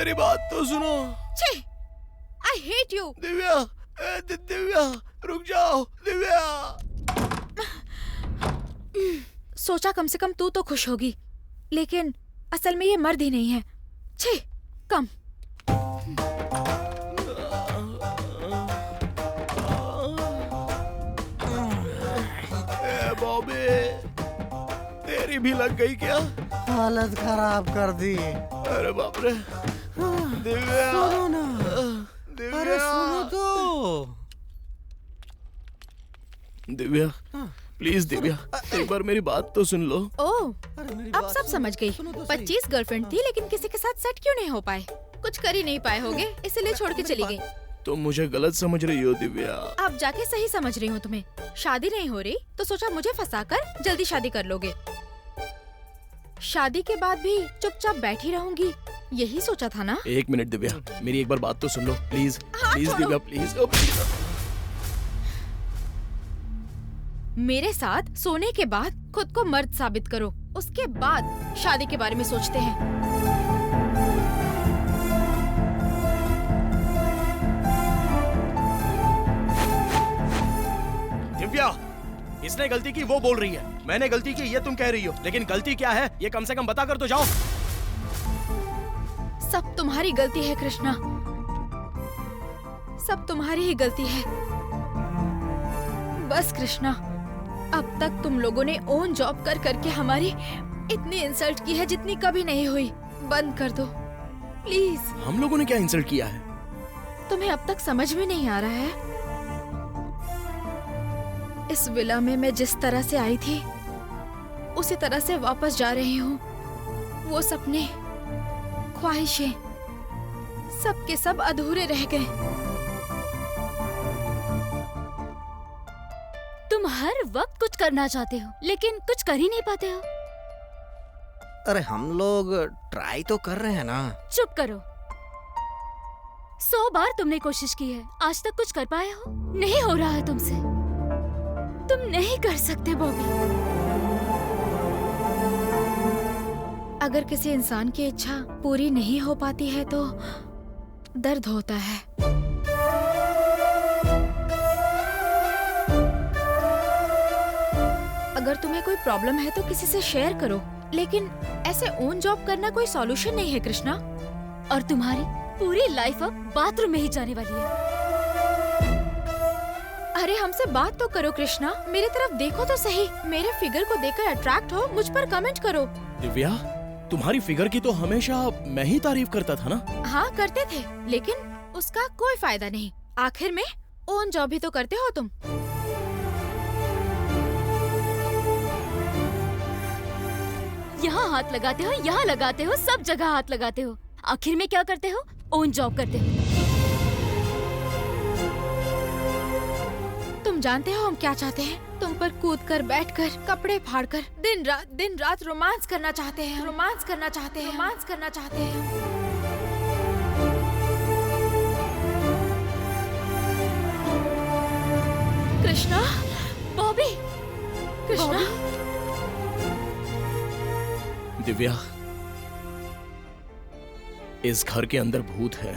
मेरी बात तो सुनो। छे, I hate you. Divya, Divya, रुक जाओ, दिव्या। सोचा कम से कम तू तो खुश होगी, लेकिन असल में ये मर्द ही नहीं है। छे, कम। बॉबी, तेरी भी लग गई क्या? हालत खराब कर दी। अरे बाप रे। दिव्या, सुनो ना। दिव्या, अरे सुनो तो। दिव्या, प्लीज दिव्या, एक बार मेरी बात तो सुन लो। ओह, अरे मेरी अब बात सब समझ गई। सुनो तो सही। 25 गर्लफ्रेंड थी, लेकिन किसी के साथ सेट क्यों नहीं हो पाए? कुछ कर ही नहीं पाए होगे, इसलिए छोड़ के चली गई। तुम मुझे गलत समझ रही हो दिव्या। अब जाके सही समझ रही हूँ तुम्हें। शादी नहीं हो रही तो सोचा मुझे फंसाकर जल्दी शादी कर लोगे। शादी के बाद भी चुपचाप बैठी रहूंगी, यही सोचा था ना? एक मिनट दिव्या, मेरी एक बार बात तो सुन लो प्लीज। हाँ, प्लीज छोड़ो। दिव्या, प्लीज। Oh, please. मेरे साथ सोने के बाद खुद को मर्द साबित करो, उसके बाद शादी के बारे में सोचते हैं। दिव्या, इसने गलती की वो बोल रही है, मैंने गलती की ये तुम कह रही हो, लेकिन गलती क्या है ये कम से कम बता कर तो जाओ। सब तुम्हारी गलती है कृष्णा, सब तुम्हारी ही गलती है। बस कृष्णा, अब तक तुम लोगों ने ओन जॉब कर करके हमारी इतनी इंसल्ट की है जितनी कभी नहीं हुई। बंद कर दो प्लीज। हम लोगों ने क्या इंसल्ट किया है? तुम्हें अब तक समझ में नहीं आ रहा है? इस विला में मैं जिस तरह से आई थी उसी तरह से वापस जा रही हूँ। वो सपने, ख्वाहिशें, सब के सब अधूरे रह गए। तुम हर वक्त कुछ करना चाहते हो लेकिन कुछ कर ही नहीं पाते हो। अरे हम लोग ट्राई तो कर रहे हैं ना। चुप करो। 100 बार तुमने कोशिश की है, आज तक कुछ कर पाए हो? नहीं हो रहा है तुमसे। तुम नहीं कर सकते बॉबी। अगर किसी इंसान की इच्छा पूरी नहीं हो पाती है तो दर्द होता है। अगर तुम्हें कोई प्रॉब्लम है तो किसी से शेयर करो, लेकिन ऐसे ओन जॉब करना कोई सॉल्यूशन नहीं है कृष्णा। और तुम्हारी पूरी लाइफ अब बाथरूम में ही जाने वाली है। अरे हमसे बात तो करो कृष्णा, मेरी तरफ देखो तो सही। मेरे फिगर को देखकर अट्रैक्ट हो, मुझ पर कमेंट करो। दिव्या, तुम्हारी फिगर की तो हमेशा मैं ही तारीफ करता था ना। हाँ करते थे, लेकिन उसका कोई फायदा नहीं। आखिर में ओन जॉब ही तो करते हो तुम। यहाँ हाथ लगाते हो, यहाँ लगाते हो, सब जगह हाथ लगाते हो। आखिर में क्या करते हो? ओन जॉब करते हो। तुम जानते हो हम क्या चाहते हैं? तुम पर कूदकर, बैठकर, कपड़े फाड़कर दिन रात रोमांस करना चाहते हैं, रोमांस करना चाहते हैं, रोमांस करना चाहते हैं। कृष्णा, बॉबी, कृष्णा, दिव्या, इस घर के अंदर भूत है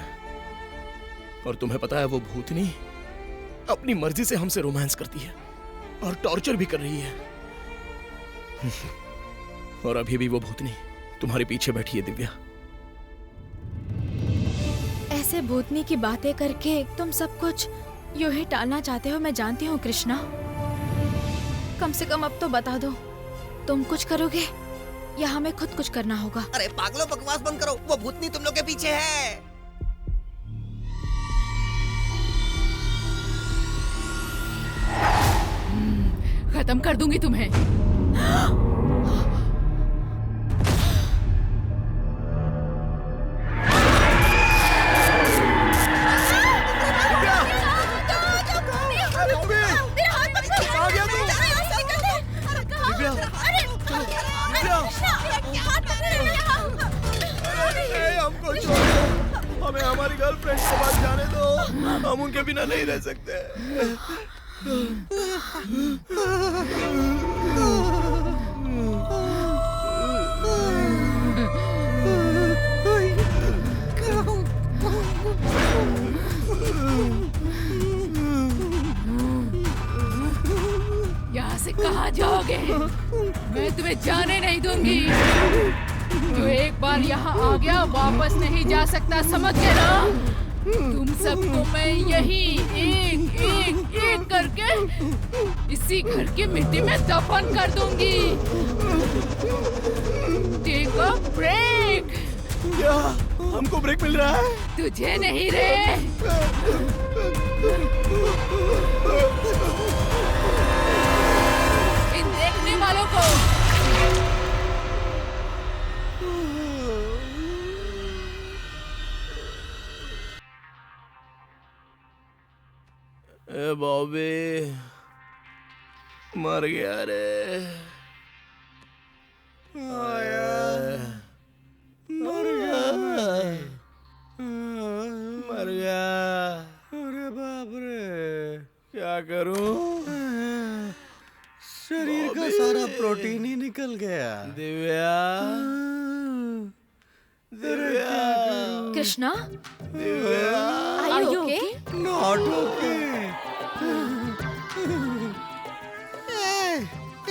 और तुम्हें पता है वो भूतनी अपनी मर्जी से हमसे रोमांस करती है और टॉर्चर भी कर रही है। और अभी भी वो भूतनी तुम्हारे पीछे बैठी है दिव्या। ऐसे भूतनी की बातें करके तुम सब कुछ यूं ही टालना चाहते हो, मैं जानती हूँ कृष्णा। कम से कम अब तो बता दो, तुम कुछ करोगे या हमें खुद कुछ करना होगा? अरे पागलों, बकवास बंद करो। वो भूतनी तुम लोग के पीछे है। खत्म कर दूंगी तुम्हें। हमको छोड़ो, हमें हमारी गर्लफ्रेंड के पास जाने दो। हम उनके बिना नहीं रह सकते। जाओगे। मैं तुम्हें जाने नहीं दूंगी। जो एक बार यहाँ आ गया वापस नहीं जा सकता, समझ गए ना? तुम सबको मैं यही एक एक एक करके इसी घर की मिट्टी में दफन कर दूंगी। Take a break. क्या हमको ब्रेक मिल रहा है? तुझे नहीं रे। इन देखने वालों को ए बॉबी मर गया रे। मर गया। अरे बाप रे, क्या करूं? शरीर का सारा प्रोटीन ही निकल गया। Divya, Divya, Krishna, Divya. Are you okay? Not okay.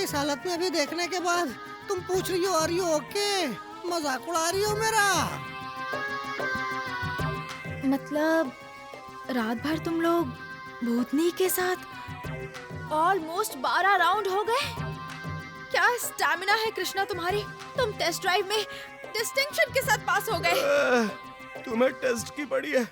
इस हालत में भी देखने के बाद तुम पूछ रही हो आर यू ओके? मजाक उड़ा रही हो मेरा? मतलब रात भर तुम लोग भूतनी के साथ ऑलमोस्ट 12 राउंड हो गए। क्या स्टैमिना है कृष्णा तुम्हारी। तुम टेस्ट ड्राइव में डिस्टिंक्शन के साथ पास हो गए। तुम्हें टेस्ट की पड़ी है,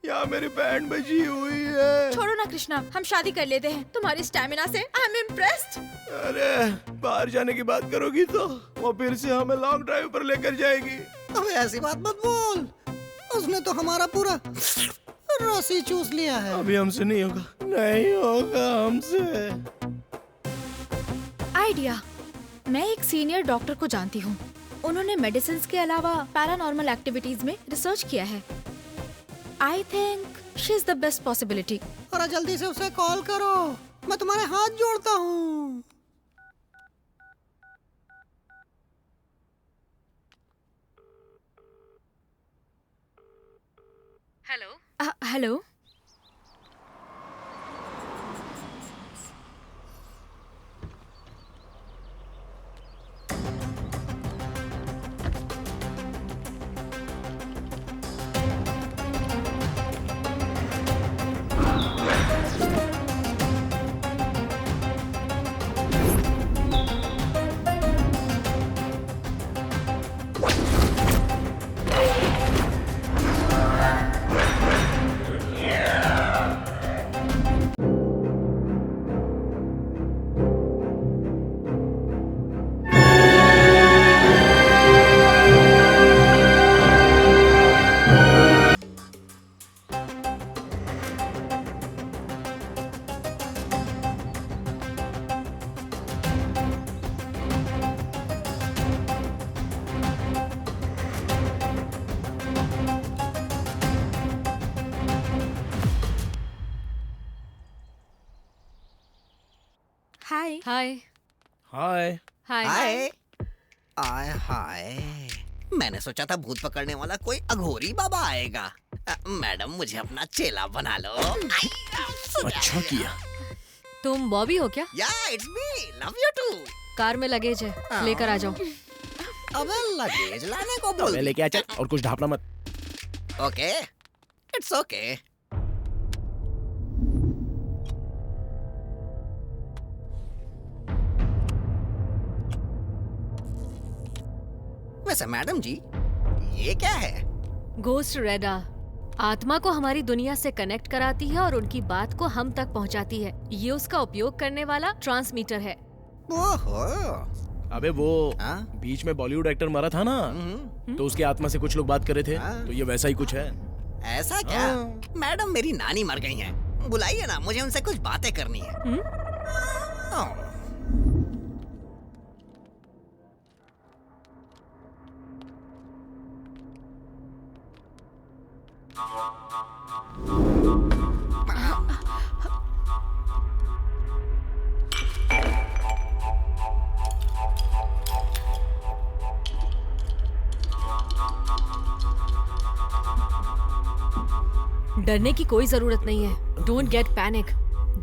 यहाँ मेरी बैंड बजी हुई है। छोड़ो ना कृष्णा, हम शादी कर लेते हैं। तुम्हारी स्टैमिना से आई एम इम्प्रेस्ड। अरे बाहर जाने की बात करोगी तो वो फिर से हमें लॉन्ग ड्राइव पर लेकर जाएगी। अबे ऐसी बात मत बोल, उसने तो हमारा पूरा रस ही चूस लिया है। अभी हमसे नहीं होगा, नहीं होगा हमसे। आइडिया, मैं एक सीनियर डॉक्टर को जानती हूँ। उन्होंने मेडिसिन के अलावा पैरानॉर्मल एक्टिविटीज में रिसर्च किया है। I think she is the best possibility. और जल्दी से उसे कॉल करो, मैं तुम्हारे हाथ जोड़ता हूँ। हेलो। हेलो। हाय। हाय हाय। हाय। हाय आय हाय। मैंने सोचा था भूत पकड़ने वाला कोई अघोरी बाबा आएगा। मैडम मुझे अपना चेला बना लो। अच्छा किया। तुम बॉबी हो क्या? या it's me, love you too. Car में लगेज है, लेकर आ जाओ। अबे लगेज लाने को बोल। मैं लेके आ चल और कुछ ढापना मत। Okay it's okay. वैसे मैडम जी ये क्या है? घोस्ट रेडार आत्मा को हमारी दुनिया से कनेक्ट कराती है और उनकी बात को हम तक पहुंचाती है। ये उसका उपयोग करने वाला ट्रांसमीटर है। ओहो। अबे वो हाँ? बीच में बॉलीवुड एक्टर मरा था ना, तो उसकी आत्मा से कुछ लोग बात कर रहे थे। तो ये वैसा ही कुछ है। ऐसा क्या? मैडम मेरी नानी मर गई हैं। बुलाइए ना, मुझे उनसे कुछ बातें करनी है। ओह। डरने की कोई जरूरत नहीं है। Don't get panic,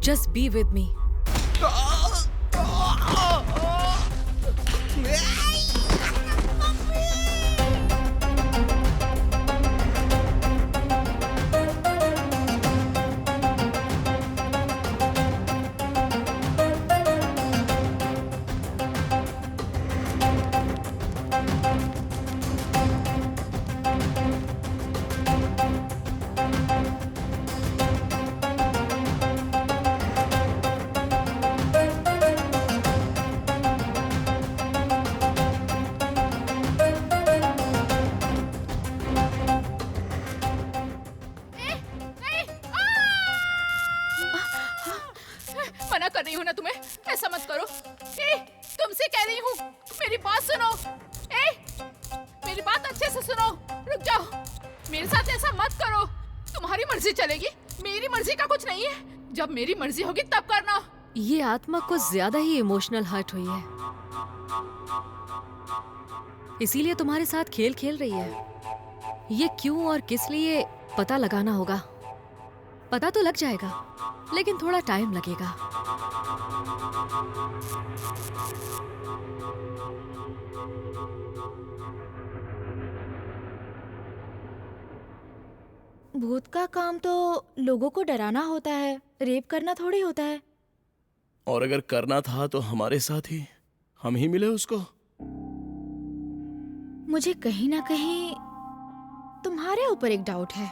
just be with me. मना कर रही हूँ ना तुम्हें, ऐसा मत करो। ए, तुमसे कह रही हूँ, मेरी बात सुनो। मेरी बात अच्छे से सुनो, रुक जाओ, मेरे साथ ऐसा मत करो। तुम्हारी मर्जी चलेगी, मेरी मर्जी का कुछ नहीं है। जब मेरी मर्जी होगी तब करना। ये आत्मा को ज्यादा ही इमोशनल हर्ट हुई है, इसीलिए तुम्हारे साथ खेल खेल रही है। ये क्यों और किस लिए पता लगाना होगा। पता तो लग जाएगा, लेकिन थोड़ा टाइम लगेगा। भूत का काम तो लोगों को डराना होता है, रेप करना थोड़ी होता है। और अगर करना था तो हमारे साथ ही हम ही मिले उसको। मुझे कहीं ना कहीं तुम्हारे ऊपर एक डाउट है।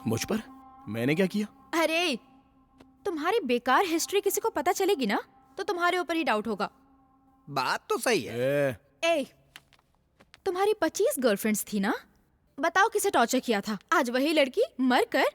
मुझ पर? मैंने क्या किया? अरे, तुम्हारी बेकार हिस्ट्री किसी को पता चलेगी ना तो तुम्हारे ऊपर ही डाउट होगा। बात तो सही है। ए, तुम्हारी 25 गर्लफ्रेंड्स थी ना? बताओ किसे टॉर्चर किया था? आज वही लड़की मरकर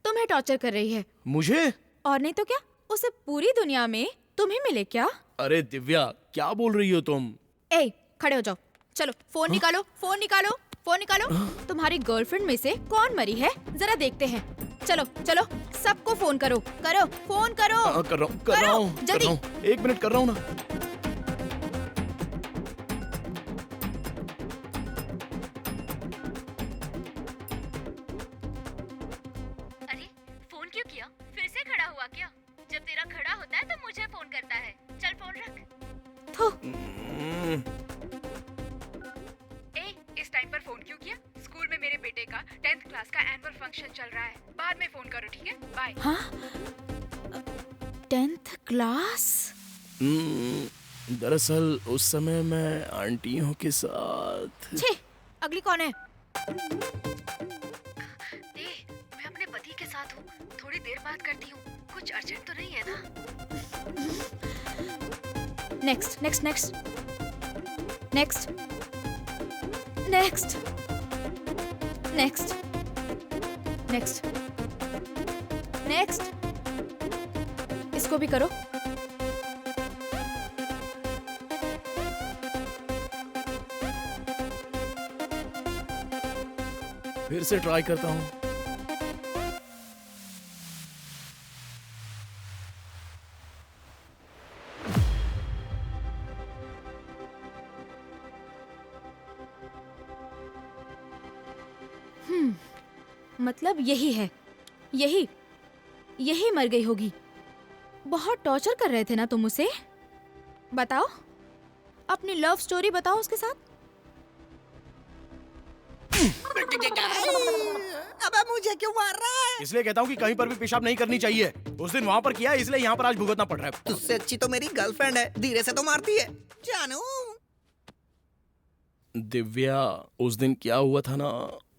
तुम्हें टॉर्चर कर रही है। मुझे? और नहीं तो क्या, उसे पूरी दुनिया में तुम ही मिले क्या? अरे दिव्या, क्या बोल रही हो तुम? ए, खड़े हो जाओ, चलो फोन निकालो, फोन निकालो, फोन निकालो। तुम्हारी गर्लफ्रेंड में से कौन मरी है जरा देखते हैं। चलो चलो, सबको फोन करो, करो फोन करो। कर रहा हूँ, जल्दी। 1 मिनट कर रहा हूँ ना। अरे फोन क्यों किया? फिर से खड़ा हुआ क्या? जब तेरा खड़ा होता है तो मुझे फोन करता है। चल फोन रख। इस टाइम पर फोन क्यों किया? स्कूल में मेरे बेटे का 10th क्लास का एनुअल फंक्शन चल रहा है। बाद में फोन करो, ठीक है? बाय। हाँ? 10th class? दरअसल उस समय मैं आंटियों के साथ। छे, अगली कौन है? मैं अपने पति के साथ हूँ, थोड़ी देर बात करती हूँ। कुछ अर्जेंट तो नहीं है ना? Next next next next next next next next. इसको भी करो। फिर से ट्राई करता हूँ। मतलब यही है, यही मर गई होगी। बहुत टॉर्चर कर रहे थे ना तुम उसे? बताओ, अपनी लव स्टोरी बताओ उसके साथ। अबे मुझे क्यों मार रहा है? इसलिए कहता हूँ कि कहीं पर भी पेशाब नहीं करनी चाहिए। उस दिन वहाँ पर किया, इसलिए यहाँ पर आज भुगतना पड़ रहा है। तुझसे अच्छी तो मेरी गर्लफ्रेंड है, धीरे से तो मारती है। जानू। दिव्या, उस दिन क्या हुआ था ना,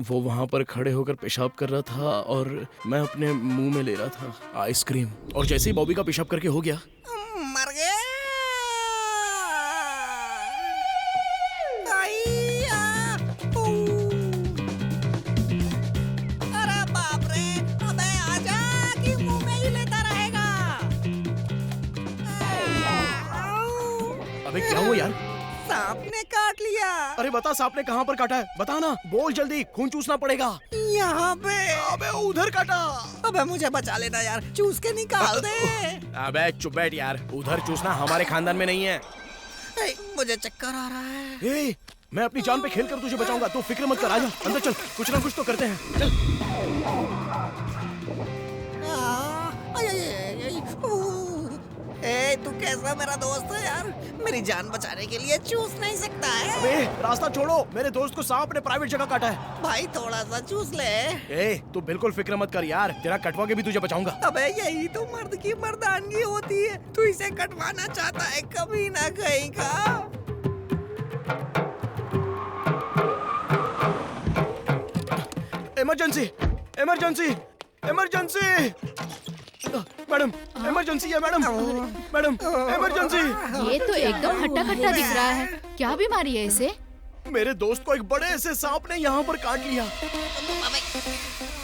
वो वहाँ पर खड़े होकर पेशाब कर रहा था और मैं अपने मुंह में ले रहा था आइसक्रीम, और जैसे ही बॉबी का पेशाब करके हो गया, मर गया। अरे बाप रे, अबे आजा कि मुंह में ही लेता रहेगा। अबे क्या हुआ यार? सांप ने काट लिया। अरे बता, सांप ने कहाँ पर काटा है? बता ना, बोल जल्दी, खून चूसना पड़ेगा। यहाँ पे। अबे उधर काटा। अबे मुझे बचा लेना यार, चूस के निकाल दे। अबे चुप बैठ यार, उधर चूसना हमारे खानदान में नहीं है। मुझे चक्कर आ रहा है। ए, मैं अपनी जान पे खेल कर तुझे बचाऊंगा, तू फिक्र मत कर। आजा अंदर चल, कुछ ना कुछ तो करते हैं। चल। ए, तू कैसा मेरा दोस्त है यार? मेरी जान बचाने के लिए चूस नहीं सकता है? अबे रास्ता छोड़ो, मेरे दोस्त को सांप ने प्राइवेट जगह काटा है। भाई थोड़ा सा चूस ले। ए, तू बिल्कुल फिक्र मत कर यार, तेरा कटवा के भी तुझे बचाऊंगा। अबे यही तो मर्द की मर्दानगी होती है। तू इसे कटवाना चाहता है कभी ना कहीं का। Emergency, emergency, emergency. Madam, emergency है मैडम। Madam, emergency. ये तो एकदम हट्टा कट्टा दिख रहा है। क्या बीमारी है इसे? मेरे दोस्त को एक बड़े से सांप ने यहाँ पर काट लिया।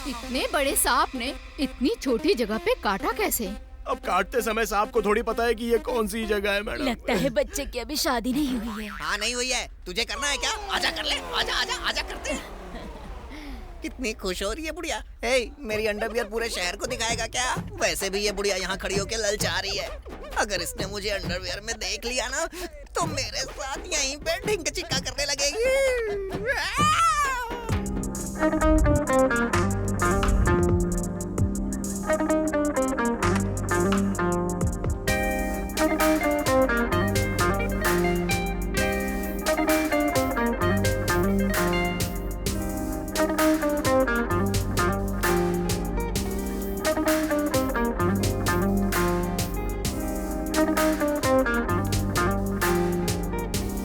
इतने बड़े सांप ने इतनी छोटी जगह पे काटा कैसे? अब काटते समय सांप को थोड़ी पता है कि ये कौन सी जगह है मैडम। लगता है बच्चे की अभी शादी नहीं हुई है। हाँ नहीं हुई है, तुझे करना है क्या? आजा कर ले, आजा आजा आजा करते हैं। कितनी खुश हो रही है बुढ़िया। ए, मेरी अंडरवियर पूरे शहर को दिखाएगा क्या? वैसे भी ये बुढ़िया यहाँ खड़ी होके ललचा रही है। अगर इसने मुझे अंडरवियर में देख लिया ना तो मेरे साथ यहीं पे ढिंक चिक्का करने लगेगी।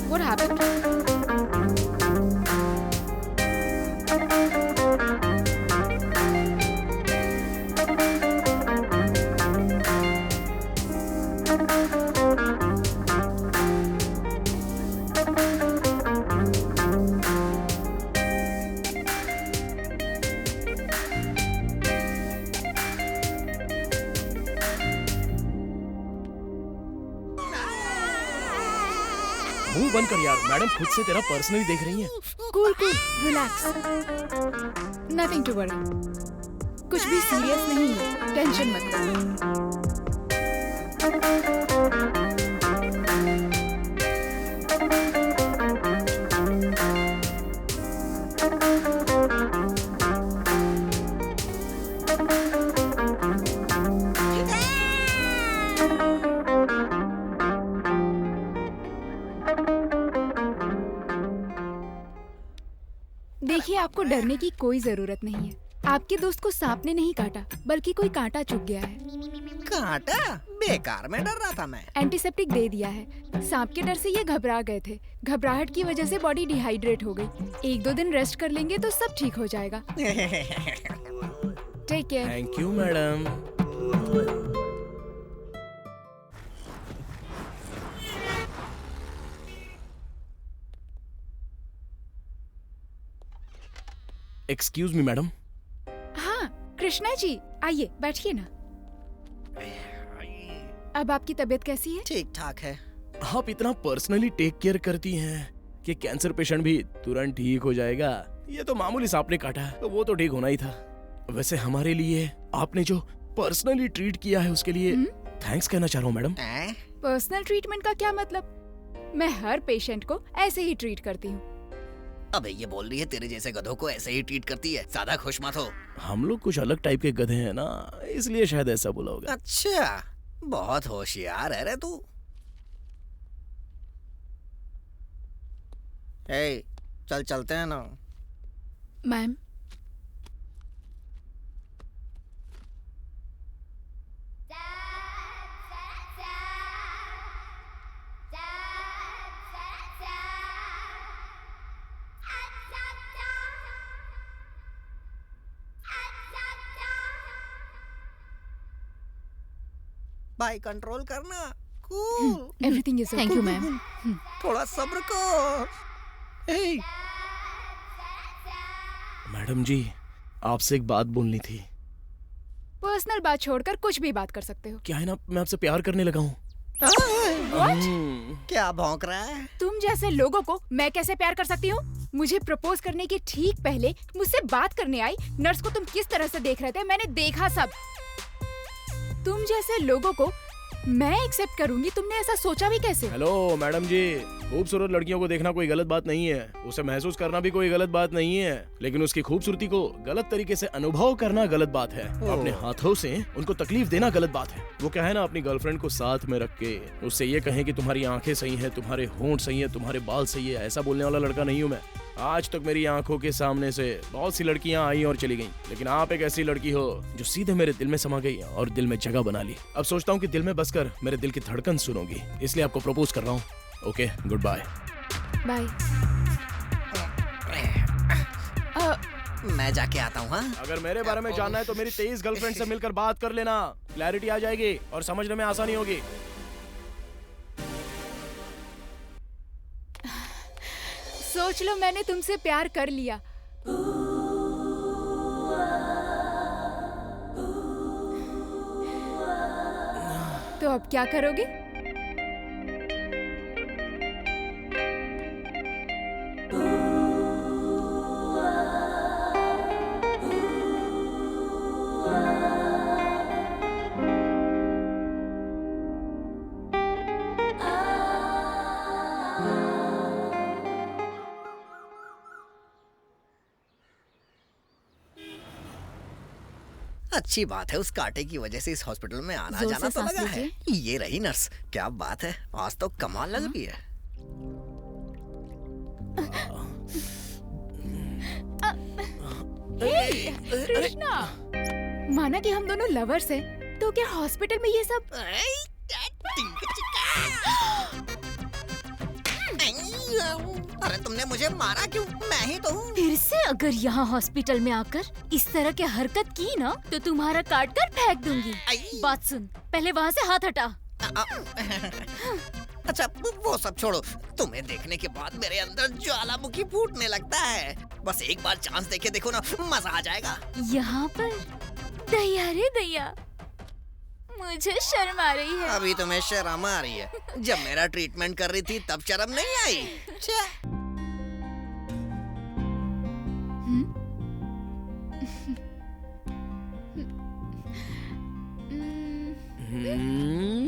What happened? मुंह बंद कर यार, मैडम खुद से तेरा पर्सनली देख रही हैं। Cool cool, relax, nothing to worry. कुछ भी सीरियस नहीं है, टेंशन मत लो। देखिए, आपको डरने की कोई जरूरत नहीं है। आपके दोस्त को सांप ने नहीं काटा, बल्कि कोई कांटा चुभ गया है। कांटा? बेकार में डर रहा था मैं। एंटीसेप्टिक दे दिया है। सांप के डर से ये घबरा गए थे। घबराहट की वजह से बॉडी डिहाइड्रेट हो गई। 1-2 दिन रेस्ट कर लेंगे तो सब ठीक हो जाएगा। Take care. Thank you madam. Excuse me madam. हाँ कृष्णा जी, आइए बैठिए ना। अब आपकी तबीयत कैसी है? ठीक ठाक है। आप इतना पर्सनली टेक केयर करती हैं कि कैंसर पेशेंट भी तुरंत ठीक हो जाएगा। ये तो मामूली सांप ने काटा तो वो तो ठीक होना ही था। वैसे हमारे लिए आपने जो पर्सनली ट्रीट किया है उसके लिए थैंक्स कहना चाह रहा हूँ मैडम। पर्सनल ट्रीटमेंट का क्या मतलब? मैं हर पेशेंट को ऐसे ही ट्रीट करती हूँ। अबे ये बोल रही है तेरे जैसे गधों को ऐसे ही ट्रीट करती है। ज्यादा खुश मत हो। हम लोग कुछ अलग टाइप के गधे हैं ना, इसलिए शायद ऐसा बोला होगा। अच्छा, बहुत होशियार है रे तू। ए, चल चलते हैं ना। मैम, भाई कंट्रोल करना। Cool. Everything is thank you ma'am. थोड़ा सब्र कर। ए, मैडम जी, आपसे एक बात बोलनी थी। पर्सनल बात छोड़कर कुछ भी बात कर सकते हो। क्या है ना, मैं आपसे प्यार करने लगा हूँ। क्या भौंक रहा है? तुम जैसे लोगों को मैं कैसे प्यार कर सकती हूँ? मुझे प्रपोज करने के ठीक पहले मुझसे बात करने आई नर्स को तुम किस तरह से देख रहे थे, मैंने देखा सब। तुम जैसे लोगों को मैं एक्सेप्ट करूंगी, तुमने ऐसा सोचा भी कैसे? हेलो मैडम जी, खूबसूरत लड़कियों को देखना कोई गलत बात नहीं है, उसे महसूस करना भी कोई गलत बात नहीं है, लेकिन उसकी खूबसूरती को गलत तरीके से अनुभव करना गलत बात है। अपने हाथों से उनको तकलीफ देना गलत बात है। वो क्या है ना, अपनी गर्लफ्रेंड को साथ में रख के उससे ये कहें कि तुम्हारी आंखें सही है, तुम्हारे होंठ सही है, तुम्हारे बाल सही है, ऐसा बोलने वाला लड़का नहीं हूँ मैं। आज तक मेरी आंखों के सामने से बहुत सी लड़कियां आई और चली गईं, लेकिन आप एक ऐसी लड़की हो जो सीधे मेरे दिल में समा गई और दिल में जगह बना ली। अब सोचता हूँ कि दिल में बसकर मेरे दिल की धड़कन सुनोगी, इसलिए आपको प्रपोज कर रहा हूँ। Okay, good bye. बाय। मैं जाके आता हूँ। हाँ, अगर मेरे बारे में जानना है तो मेरी 23 गर्लफ्रेंड से मिलकर बात कर लेना, क्लैरिटी आ जाएगी और समझने में आसानी होगी। सोच लो मैंने तुमसे प्यार कर लिया। तो अब क्या करोगे? अच्छी बात है, उस कांटे की वजह से इस हॉस्पिटल में आना जोर जाना से तो सांस लगा है। ये रही नर्स, क्या बात है, आज तो कमाल लग रही है। कृष्णा, माना कि हम दोनों लवर्स हैं, तो क्या हॉस्पिटल में ये सब? अरे तुमने मुझे मारा क्यों? मैं ही तो हूँ। फिर से अगर यहाँ हॉस्पिटल में आकर इस तरह की हरकत की ना तो तुम्हारा काट कर फेंक दूंगी। बात सुन, पहले वहाँ से हाथ हटा। अच्छा वो सब छोड़ो, तुम्हें देखने के बाद मेरे अंदर ज्वालामुखी फूटने लगता है। बस एक बार चांस देके देखो ना, मजा आ जाएगा। यहाँ पर दया रे दया, मुझे शर्म आ रही है। अभी तुम्हें शर्म आ रही है, जब मेरा ट्रीटमेंट कर रही थी तब शर्म नहीं आई।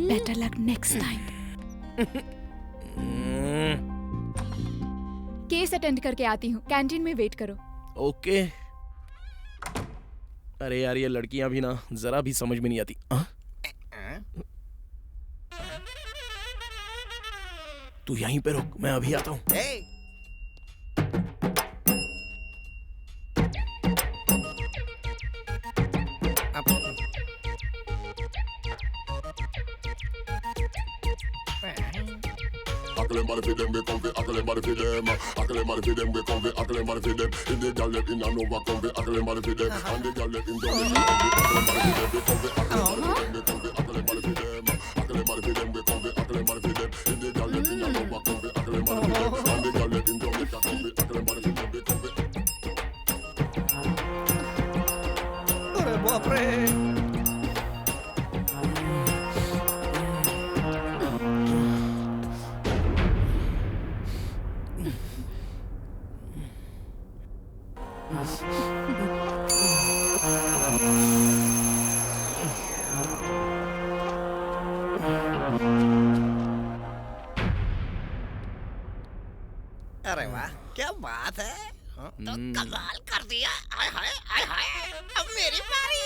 Better luck next time. Case attend करके आती हूँ, कैंटीन में वेट करो। ओके। अरे यार, ये लड़कियां भी ना जरा भी समझ में नहीं आती। तू यहीं पे रुक, मैं अभी आता हूँ। Aklemar for them, we come for aklemar for them. Aklemar for them, we come for aklemar for them. If the girl let in a Nova, come for aklemar for them. And the girl let in Dominican, we come for aklemar for them. We come for aklemar for them. Aklemar for them, we come for aklemar for them. If the girl let in a Nova, come for aklemar for them. And the girl let in Dominican, come for aklemar for them. We come for. अरे बाप रे! अरे वाह, क्या बात है, तो कमाल कर दिया। आय हाय आय हाय, अब मेरी बारी।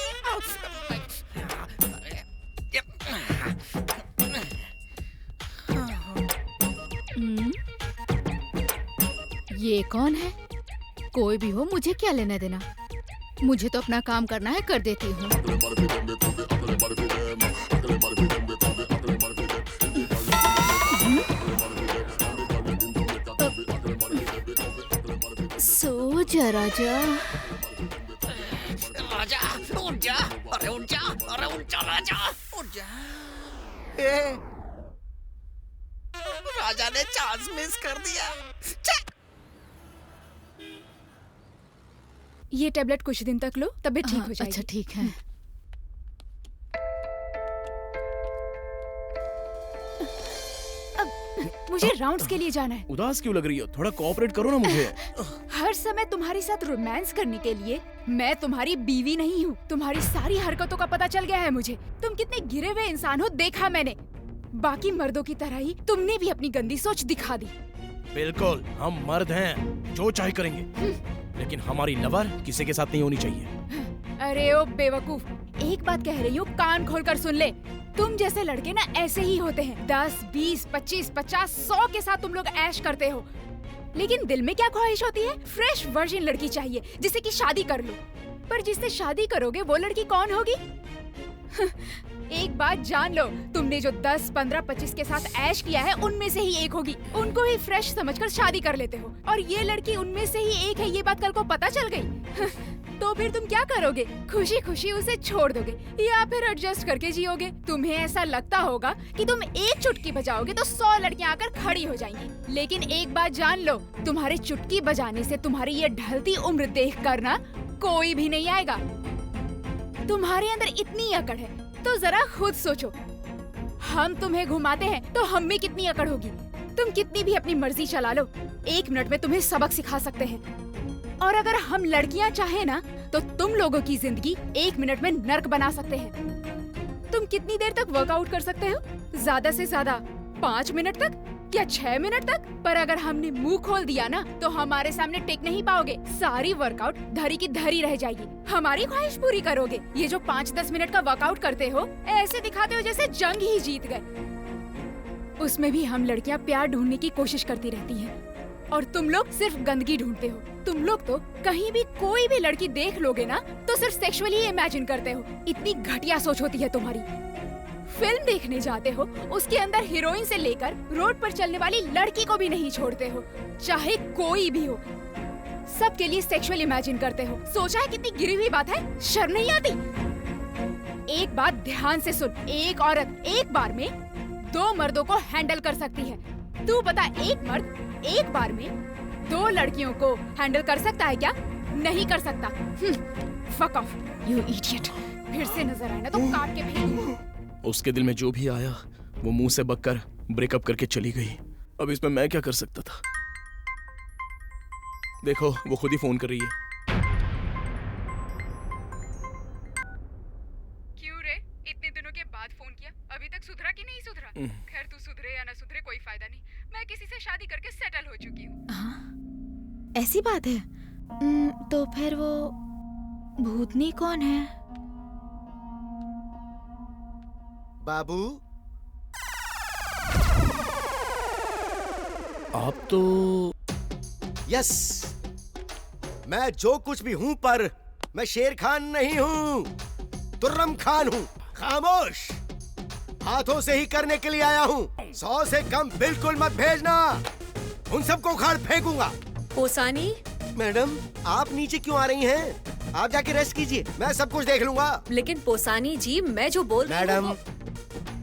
ये कौन है? कोई भी हो, मुझे क्या लेना देना। मुझे तो अपना काम करना है, कर देती हूँ। सो जा राजा। राजा उठ जा, अरे उठ जा, अरे उठ जा राजा, उठ जा। राजा ने चांस मिस कर दिया। ये टेबलेट कुछ दिन तक लो, तबीयत ठीक हो जाएगी। अच्छा ठीक है। मुझे राउंड्स के लिए जाना है। उदास क्यों लग रही हो? थोड़ा कोऑपरेट करो ना मुझे। हर समय तुम्हारे साथ रोमांस करने के लिए मैं तुम्हारी बीवी नहीं हूँ। तुम्हारी सारी हरकतों का पता चल गया है मुझे। तुम कितने गिरे हुए इंसान हो, देखा मैंने। बाकी मर्दों की तरह ही तुमने भी अपनी गंदी सोच दिखा दी। बिल्कुल, हम मर्द हैं, जो चाहे करेंगे, लेकिन हमारी लवर किसी के साथ नहीं होनी चाहिए। अरे ओ बेवकूफ, एक बात कह रही हूँ, कान खोलकर सुन ले। तुम जैसे लड़के ना ऐसे ही होते हैं। 10, 20, 25, 50, 100 के साथ तुम लोग ऐश करते हो, लेकिन दिल में क्या ख्वाहिश होती है? फ्रेश वर्जिन लड़की चाहिए जिससे कि शादी कर लो। पर जिससे शादी करोगे वो लड़की कौन होगी? एक बात जान लो, तुमने जो 10, 15, 25 के साथ ऐश किया है उनमें से ही एक होगी। उनको ही फ्रेश समझकर शादी कर लेते हो, और ये लड़की उनमें से ही एक है, ये बात कल को पता चल गई। तो फिर तुम क्या करोगे? खुशी खुशी उसे छोड़ दोगे या फिर एडजस्ट करके जियोगे? तुम्हें ऐसा लगता होगा कि तुम एक चुटकी बजाओगे तो 100 लड़कियां आकर खड़ी हो जाएंगी। लेकिन एक बात जान लो, तुम्हारे चुटकी बजाने से तुम्हारी ये ढलती उम्र देख कर ना कोई भी नहीं आएगा। तुम्हारे अंदर इतनी अकड़ है तो जरा खुद सोचो, हम तुम्हें घुमाते हैं तो हम में कितनी अकड़ होगी। तुम कितनी भी अपनी मर्जी चला लो, 1 मिनट में तुम्हें सबक सिखा सकते हैं। और अगर हम लड़कियां चाहे ना तो तुम लोगों की जिंदगी 1 मिनट में नर्क बना सकते हैं। तुम कितनी देर तक वर्कआउट कर सकते हो? ज्यादा से ज्यादा 5 मिनट तक या 6 मिनट तक। पर अगर हमने मुंह खोल दिया ना तो हमारे सामने टिक नहीं पाओगे। सारी वर्कआउट धरी की धरी रह जाएगी। हमारी ख्वाहिश पूरी करोगे। ये जो 5-10 मिनट का वर्कआउट करते हो, ऐसे दिखाते हो जैसे जंग ही जीत गए। उसमें भी हम लड़कियां प्यार ढूंढने की कोशिश करती रहती हैं और तुम लोग सिर्फ गंदगी ढूंढते हो। तुम लोग तो कहीं भी कोई भी लड़की देख लोगे ना तो सिर्फ सेक्सुअली इमेजिन करते हो। इतनी घटिया सोच होती है तुम्हारी। फिल्म देखने जाते हो, उसके अंदर हीरोइन से लेकर रोड पर चलने वाली लड़की को भी नहीं छोड़ते हो, चाहे कोई भी हो। सबके लिए सेक्सुअल इमेजिन करते हो। सोचा है कितनी गिरी हुई बात है? शर्म नहीं आती? एक बात ध्यान से सुन, एक औरत एक बार में 2 मर्दों को हैंडल कर सकती है। तू बता, एक मर्द एक बार में 2 लड़कियों को हैंडल कर सकता है क्या? नहीं कर सकता। Fuck off you idiot. फिर से नजर आए ना तो काट के फेंक दूंगा। उसके दिल में जो भी आया वो मुंह से बककर ब्रेकअप करके चली गई। अब इसमें मैं क्या कर सकता था? देखो वो खुद ही फोन कर रही है। क्यों रे, इतने दिनों के बाद फोन किया? अभी तक सुधरा कि नहीं सुधरा? खैर तू सुधरे या ना सुधरे कोई फायदा नहीं। मैं किसी से शादी करके सेटल हो चुकी हूँ। हाँ, ऐसी बात है। तो फिर वो भूतनी कौन है? बाबू, आप तो यस, मैं जो कुछ भी हूं पर मैं शेर खान नहीं हूं, तुर्रम खान हूं। खामोश, हाथों से ही करने के लिए आया हूं। 100 से कम बिल्कुल मत भेजना, उन सबको उखाड़ फेंकूंगा। पोसानी, मैडम आप नीचे क्यों आ रही हैं? आप जाके रेस्ट कीजिए, मैं सब कुछ देख लूंगा। लेकिन पोसानी जी, मैं जो बोल रही हूं मैडम,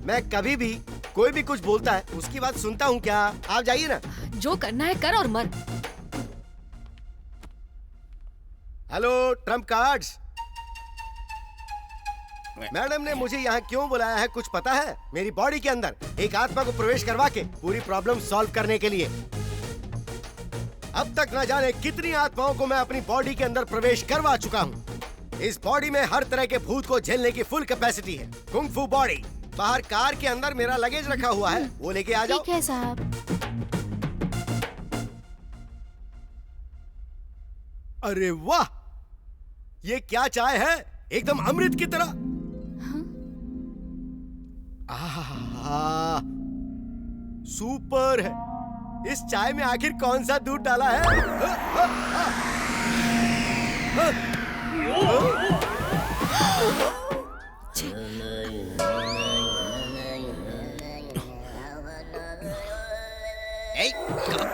मैं कभी भी कोई भी कुछ बोलता है उसकी बात सुनता हूँ क्या? आप जाइए ना। जो करना है कर और मर। हेलो ट्रम्प कार्ड्स, मैडम ने मुझे यहाँ क्यों बुलाया है कुछ पता है? मेरी बॉडी के अंदर एक आत्मा को प्रवेश करवा के पूरी प्रॉब्लम सॉल्व करने के लिए। अब तक न जाने कितनी आत्माओं को मैं अपनी बॉडी के अंदर प्रवेश करवा चुका हूँ। इस बॉडी में हर तरह के भूत को झेलने की फुल कैपेसिटी है। कुंग फू बॉडी। बाहर कार के अंदर मेरा लगेज रखा हुआ है, वो लेके आ जाओ। ठीक है साहब। अरे वाह, ये क्या चाय है, एकदम अमृत की तरह। आहा, सुपर है। इस चाय में आखिर कौन सा दूध डाला है?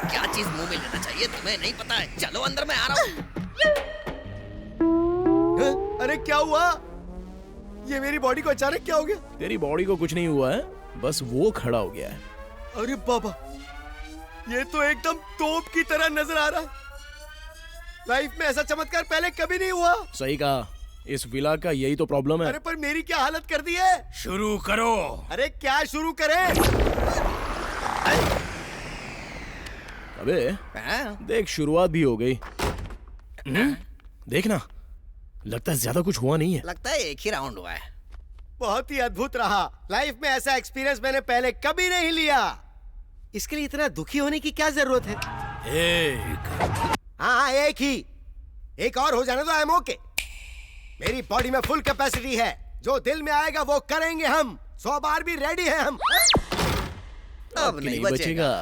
क्या चीज मुंह में लेना चाहिए तुम्हें नहीं पता है? चलो अंदर, मैं आ रहा हूँ। अरे क्या हुआ? ये मेरी बॉडी को अचानक क्या हो गया? तेरी बॉडी को कुछ नहीं हुआ है, बस वो खड़ा हो गया है। अरे बाबा, ये तो एकदम तोप की तरह नजर आ रहा है। लाइफ में ऐसा चमत्कार पहले कभी नहीं हुआ। सही कहा, इस विला का यही तो प्रॉब्लम है। अरे पर मेरी क्या हालत कर दी है? शुरू करो। अरे क्या शुरू करें? अबे देख, शुरुआत भी हो गई। देखना, लगता है ज्यादा कुछ हुआ नहीं है। लगता है एक ही राउंड हुआ है। बहुत ही अद्भुत रहा। लाइफ में ऐसा एक्सपीरियंस मैंने पहले कभी नहीं लिया। इसके लिए इतना दुखी होने की क्या जरूरत है? हाँ, एक ही। एक और हो जाने तो आई एम ओके। मेरी बॉडी में फुल कैपेसिटी है। जो दिल में आएगा वो करेंगे हम। 100 बार भी रेडी है हम। अब नहीं बचेगा।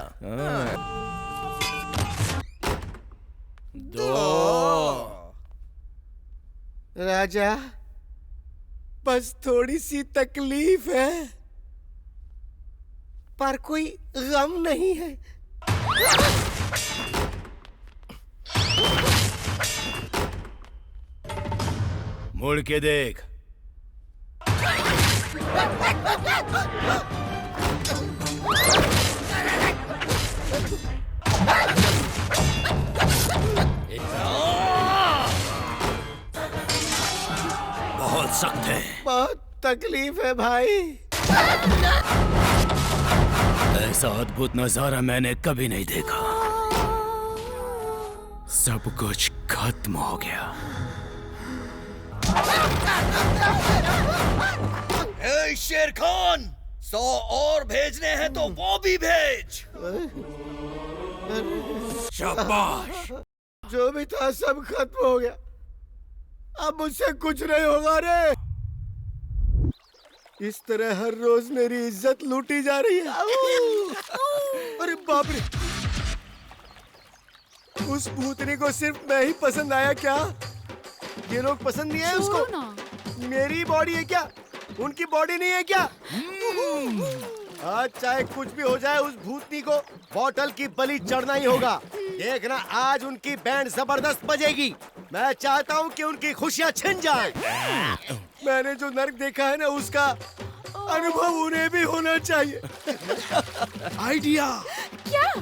2 राजा, बस थोड़ी सी तकलीफ है, पर कोई गम नहीं है। मुड़ के देख। बहुत सख्त है। बहुत तकलीफ है भाई। ऐसा अद्भुत नजारा मैंने कभी नहीं देखा। सब कुछ खत्म हो गया। ए शेर खान, 100 और भेजने हैं तो वो भी भेज। शाबाश। जो भी था सब खत्म हो गया। अब मुझसे कुछ नहीं होगा रे। इस तरह हर रोज मेरी इज्जत लूटी जा रही है। अरे बाप रे, उस भूतनी को सिर्फ मैं ही पसंद आया क्या? ये लोग पसंद नहीं है उसको? मेरी बॉडी है क्या? उनकी बॉडी नहीं है क्या? आज चाहे कुछ भी हो जाए, उस भूतनी को बोतल की बलि चढ़ना ही होगा। देखना, आज उनकी बैंड जबरदस्त बजेगी। मैं चाहता हूँ कि उनकी खुशियाँ छिन जाए। मैंने जो नर्क देखा है ना, उसका अनुभव उन्हें भी होना चाहिए। आइडिया। क्या?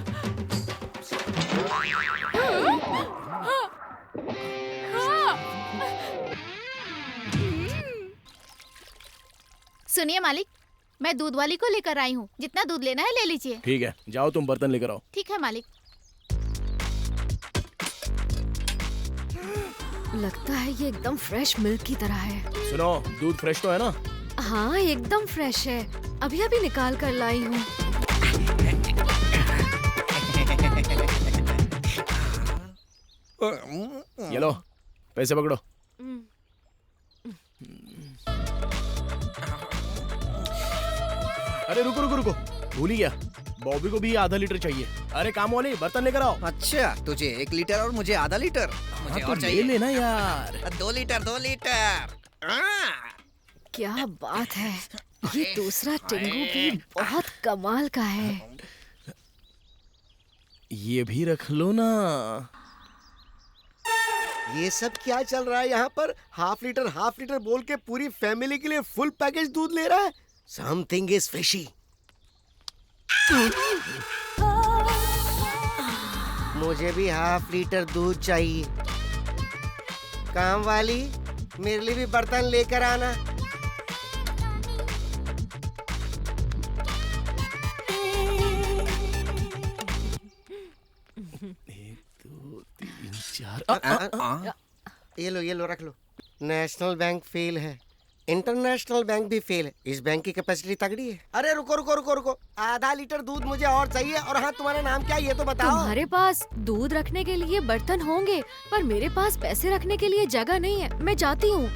सुनिए मालिक, मैं दूध वाली को लेकर आई हूँ। जितना दूध लेना है ले लीजिए। ठीक है, जाओ तुम बर्तन लेकर आओ। ठीक है मालिक। लगता है ये एकदम फ्रेश मिल्क की तरह है। सुनो, दूध फ्रेश तो है ना? हाँ, एकदम फ्रेश है। अभी अभी निकाल कर लाई हूँ। ये लो, पैसे पकड़ो। अरे रुको रुको रुको, भूल ही गया, बॉबी को भी आधा लीटर चाहिए। अरे काम वाली, बर्तन लेकर आओ। अच्छा, तुझे 1 लीटर और मुझे आधा लीटर। मुझे और चाहिए। ले लेना यार। 2 लीटर 2 लीटर। क्या बात है, ये दूसरा टिंगू भी बहुत कमाल का है। ये भी रख लो ना। ये सब क्या चल रहा है यहाँ पर? हाफ लीटर बोल के पूरी फैमिली के लिए फुल पैकेज दूध ले रहा है। Something is fishy. मुझे भी हाफ लीटर दूध चाहिए। काम वाली, मेरे लिए भी बर्तन लेकर आना। ये लो रख लो। नेशनल बैंक फेल है, इंटरनेशनल बैंक भी फेल है। इस बैंक की कैपेसिटी तगड़ी है। अरे रुको, आधा लीटर दूध मुझे और चाहिए। और हाँ, तुम्हारा नाम क्या है ये तो बताओ। तुम्हारे पास दूध रखने के लिए बर्तन होंगे, पर मेरे पास पैसे रखने के लिए जगह नहीं है। मैं जाती हूँ।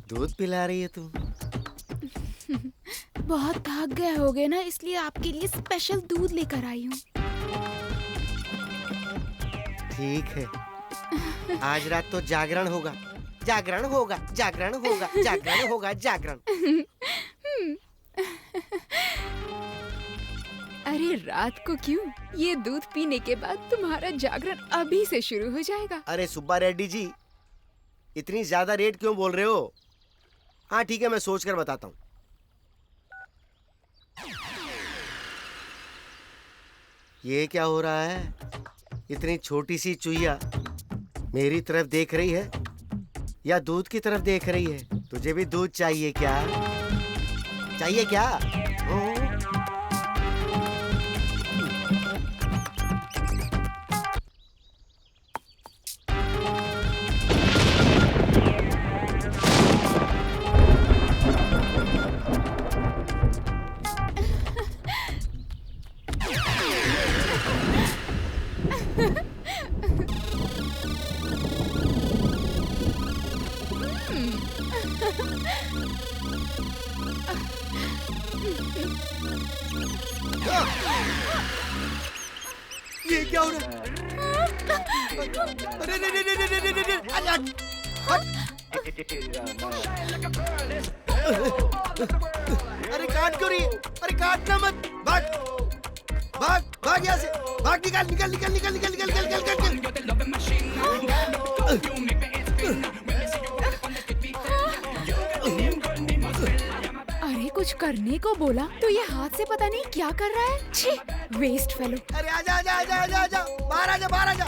दूध पिला रही है तुम? बहुत थक गए होगे ना, इसलिए आपके लिए स्पेशल दूध लेकर आई हूँ। ठीक है, आज रात तो जागरण होगा। अरे रात को क्यों? ये दूध पीने के बाद तुम्हारा जागरण अभी से शुरू हो जाएगा। अरे सुब्बा रेड्डी जी, इतनी ज्यादा रेट क्यों बोल रहे हो? हाँ ठीक है, मैं सोच कर बताता हूँ। ये क्या हो रहा है? इतनी छोटी सी चुईया मेरी तरफ देख रही है या दूध की तरफ देख रही है? तुझे भी दूध चाहिए क्या? ये क्या हो रहा है? अरे काट क्यों रही है? अरे काटना मत। भाग यहाँ से। भाग, निकल। कुछ करने को बोला तो ये हाथ से पता नहीं क्या कर रहा है। छी, वेस्ट फेलो। अरे आजा आजा आजा आजा आजा, बाहर आजा बाहर आजा।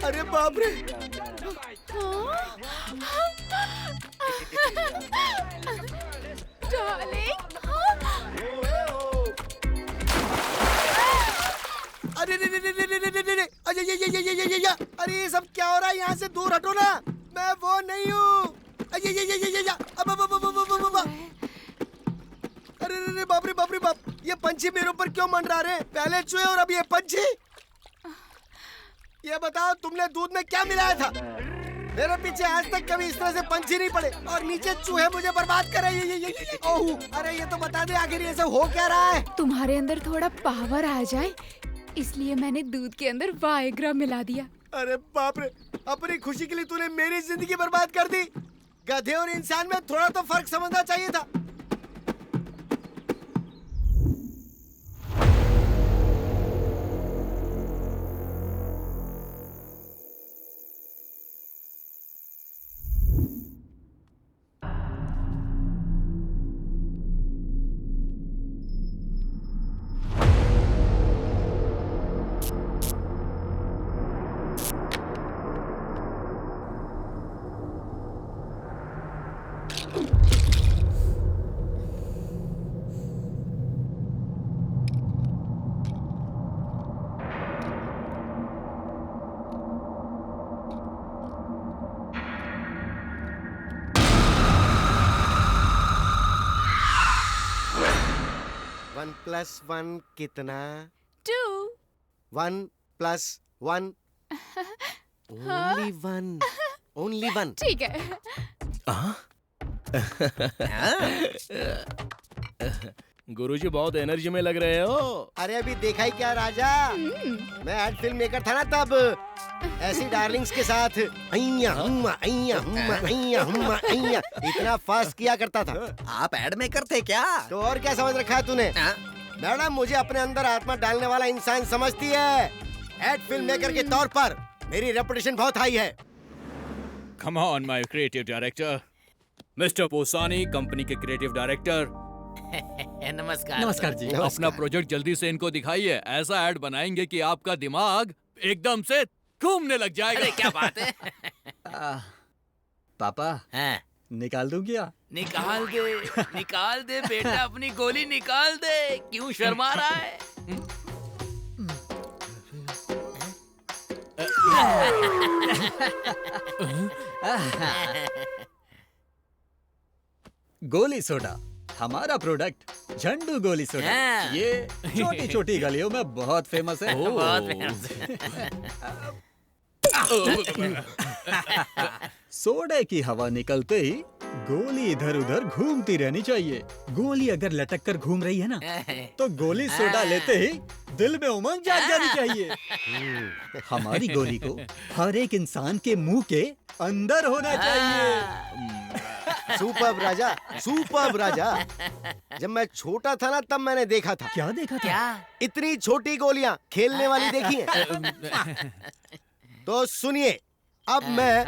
अरे बाप रे। अरे अरे ये सब क्या हो रहा है? यहाँ से दूर हटो ना, मैं वो नहीं हूँ। अरे बाप रे बाप रे बाप, ये पंछी मेरे ऊपर क्यों मंडरा रहे हैं? पहले चूहे और अब ये पंछी। ये बताओ तुमने दूध में क्या मिलाया था? मेरे पीछे आज तक कभी इस तरह से पंछी नहीं पड़े और नीचे चूहे मुझे बर्बाद कर रहे हैं। ये ओह, अरे ये तो बता दे आखिर ये सब हो क्या रहा है? तुम्हारे अंदर थोड़ा पावर आ जाए इसलिए मैंने दूध के अंदर वाइग्रा मिला दिया। अरे बाप रे, अपनी खुशी के लिए तूने मेरी जिंदगी बर्बाद कर दी। गधे और इंसान में थोड़ा तो फर्क समझना चाहिए था। वन प्लस वन कितना? 2। 1 + 1 ओनली वन। ठीक है। गुरुजी बहुत एनर्जी में लग रहे हो। अरे अभी देखा ही क्या राजा, मैं एड फिल्म मेकर था ना तब, ऐसी डार्लिंग्स के साथ अय्या हुम्मा अय्या हुम्मा अय्या हुम्मा अय्या इतना फास्ट किया करता था। आप एड मेकर थे क्या? तो और क्या समझ रखा है तूने? मैडम मुझे अपने अंदर आत्मा डालने वाला इंसान समझती है। एड फिल्म मेकर के तौर पर मेरी रेपुटेशन बहुत हाई है। Come on, my creative director. Mr. Posani, company के क्रिएटिव डायरेक्टर। नमस्कार। नमस्कार जी। अपना प्रोजेक्ट जल्दी से इनको दिखाइए। ऐसा ऐड बनाएंगे कि आपका दिमाग एकदम से घूमने लग जाएगा। अरे क्या बात है? पापा, निकाल दूं क्या? निकाल दे बेटा, अपनी गोली निकाल दे। क्यों शर्मा रहा है? गोली सोडा, हमारा प्रोडक्ट झंडू गोली सोडा। ये छोटी छोटी गलियों में बहुत फेमस है। बहुत फेमस सोडे की हवा निकलते ही गोली इधर उधर घूमती रहनी चाहिए। गोली अगर लटक कर घूम रही है ना, तो गोली सोडा लेते ही दिल में उमंग जाग जानी चाहिए। हमारी गोली को हर एक इंसान के मुंह के अंदर होना चाहिए। सुपर्ब राजा, सुपर्ब राजा। जब मैं छोटा था ना तब मैंने देखा था। क्या देखा था? इतनी छोटी गोलियां खेलने वाली देखी हैं? तो सुनिए, अब मैं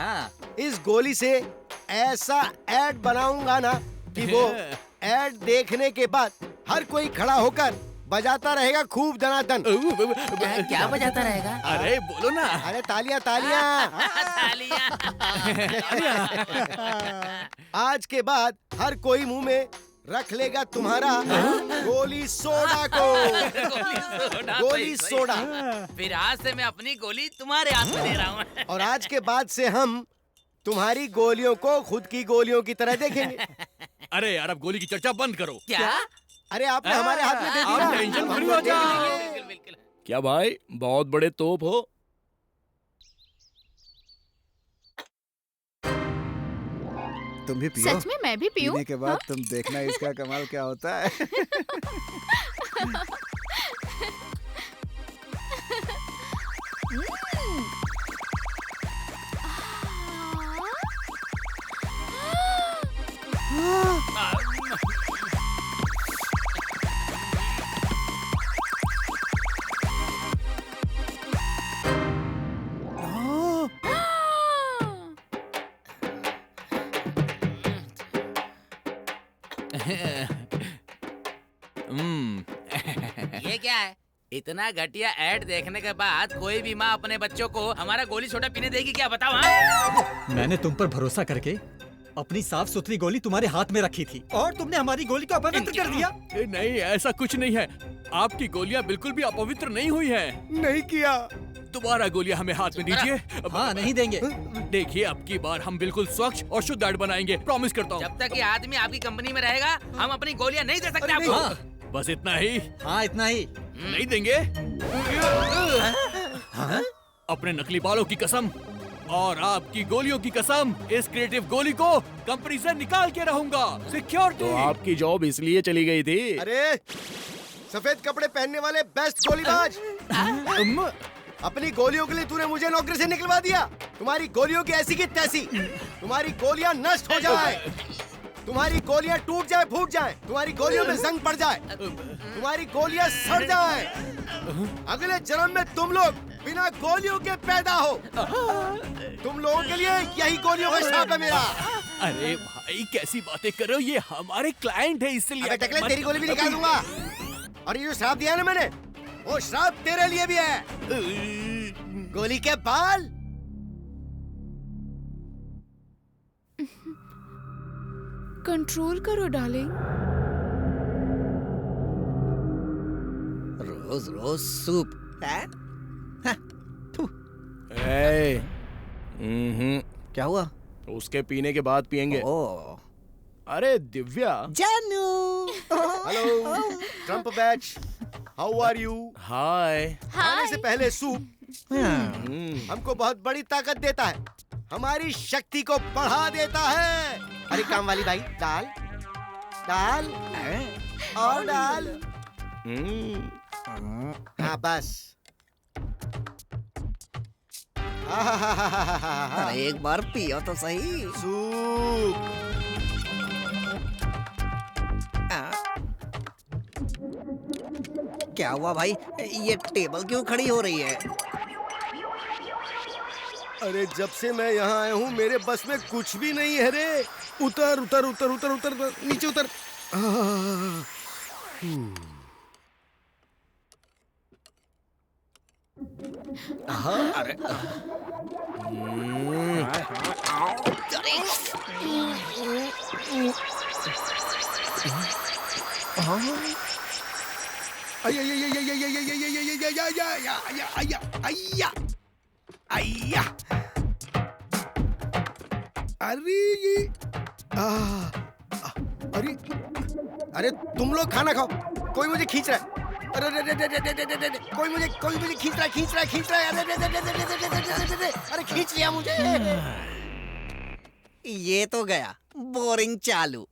इस गोली से ऐसा ऐड बनाऊंगा ना कि वो ऐड देखने के बाद हर कोई खड़ा होकर बजाता रहेगा खूब दनादन। क्या बजाता रहेगा? अरे बोलो ना। अरे तालियां तालियां। आज के बाद हर कोई मुंह में रख लेगा तुम्हारा गोली सोडा को। गोली सोडा। फिर आज से मैं अपनी गोली तुम्हारे हाथ में दे रहा हूँ। और आज के बाद से हम तुम्हारी गोलियों को खुद की गोलियों की तरह देखेंगे। अरे यार, अब गोली की चर्चा बंद करो। क्या? अरे आपने हमारे हाथ में दे दिया। आप टेंशन फ्री हो जाओ। क्या भाई, बहुत बड़े तोप हो। तुम भी पियो। सच में मैं भी पीऊं? पीने के बाद तुम देखना इसका कमाल क्या होता है। ये क्या है? इतना घटिया ऐड देखने के बाद कोई भी माँ अपने बच्चों को हमारा गोली सोडा पीने देगी क्या? बताओ। हाँ? मैंने तुम पर भरोसा करके अपनी साफ सुथरी गोली तुम्हारे हाथ में रखी थी और तुमने हमारी गोली को अपवित्र कर दिया। नहीं, ऐसा कुछ नहीं है। आपकी गोलियां बिल्कुल भी अपवित्र नहीं हुई हैं। नहीं किया। दोबारा गोलियां हमें हाथ में दीजिए। हाँ, नहीं देंगे। देखिए, अब की बार हम बिल्कुल स्वच्छ और शुद्ध ऐड बनाएंगे, प्रॉमिस करता हूँ। जब तक ये आदमी आपकी कंपनी में रहेगा हम अपनी गोलियां नहीं दे सकते आपको। हाँ, बस इतना ही। हाँ, इतना ही। नहीं देंगे। अपने नकली बालों की कसम और आपकी गोलियों की कसम, इस क्रिएटिव गोली को कंपनी से निकाल के रहूंगा। सिक्योरिटी। तो आपकी जॉब इसलिए चली गई थी? अरे सफेद कपड़े पहनने वाले बेस्ट गोलीबाज, अपनी गोलियों के लिए तूने मुझे नौकरी से निकलवा दिया। तुम्हारी गोलियों की ऐसी की तैसी, तुम्हारी गोलियां नष्ट हो जाए, तुम्हारी गोलियां टूट जाए, फूट जाए, तुम्हारी गोलियों में जंग पड़ जाए, तुम्हारी गोलियां सड़ जाए, अगले जन्म में तुम लोग बिना गोलियों के पैदा हो। तुम लोगों के लिए यही गोलियों का श्राप है मेरा। अरे भाई, कैसी बातें कर रहे हो? ये हमारे क्लाइंट है, इसलिए। अबे टकले, तेरी गोली भी निकाल दूंगा। और ये जो श्राप दिया है ना मैंने, वो श्राप तेरे लिए भी है। गोली के बाल। कंट्रोल करो डार्लिंग। रोज रोज सूप है? क्या हुआ? उसके पीने के बाद पियेंगे। अरे दिव्या। जानू। Hello Trump batch, how are you? Hi. खाने से पहले सूप हमको बहुत बड़ी ताकत देता है, हमारी शक्ति को बढ़ा देता है। अरे काम वाली भाई, दाल दाल और दाल। हाँ बस। अरे एक बार पियो तो सही। सूप। क्या हुआ भाई? ये टेबल क्यों खड़ी हो रही है? अरे जब से मैं यहाँ आया हूँ मेरे बस में कुछ भी नहीं है रे। उतर उतर उतर उतर उतर, उतर नीचे उतर। अरे अरे तुम लोग खाना खाओ, कोई मुझे खींच रहा है। अरे कोई मुझे खींच रहा है। अरे खींच लिया मुझे। ये तो गया बोरिंग चालू।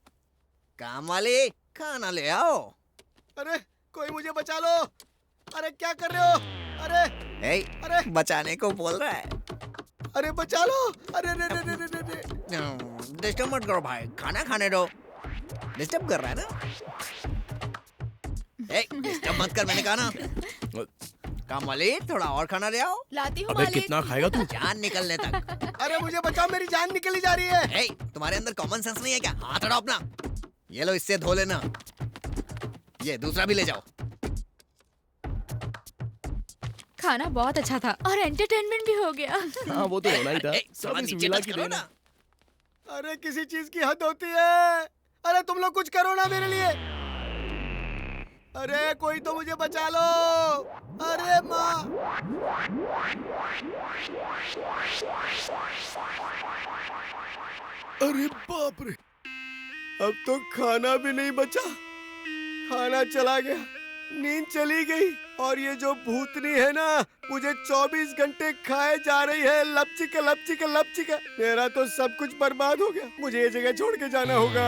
काम वाले खाना ले आओ। अरे कोई मुझे बचा लो। अरे क्या कर रहे हो? अरे बचाने को बोल रहा है। अरे बचा लो। अरे डिस्टर्ब मत करो भाई, खाना खाने दो। डिस्टर्ब कर रहा है ना? डिस्टर्ब मत कर, मैंने कहा ना। काम वाले थोड़ा और खाना ले आओ। लाती हूँ। अबे कितना खाएगा तू? जान निकलने तक। अरे मुझे बचाओ, मेरी जान निकली जा रही है। तुम्हारे अंदर कॉमन सेंस नहीं है क्या? हाथ हटाओ अपना। ये लो, इससे धो लेना। ये दूसरा भी ले जाओ। खाना बहुत अच्छा था और एंटरटेनमेंट भी हो गया। हाँ, वो तो होना ही था। सब थोड़ा इस नीचे विला टच की करो देन है। ना। अरे किसी चीज की हद होती है। अरे तुम लोग कुछ करो ना मेरे लिए। अरे कोई तो मुझे बचा लो। अरे माँ। अरे बाप रे, अब तो खाना भी नहीं बचा। खाना चला गया, नींद चली गई, और ये जो भूतनी है ना, मुझे 24 घंटे खाए जा रही है। लपचिका लपचिका लपचिका। मेरा तो सब कुछ बर्बाद हो गया। मुझे ये जगह छोड़ के जाना होगा।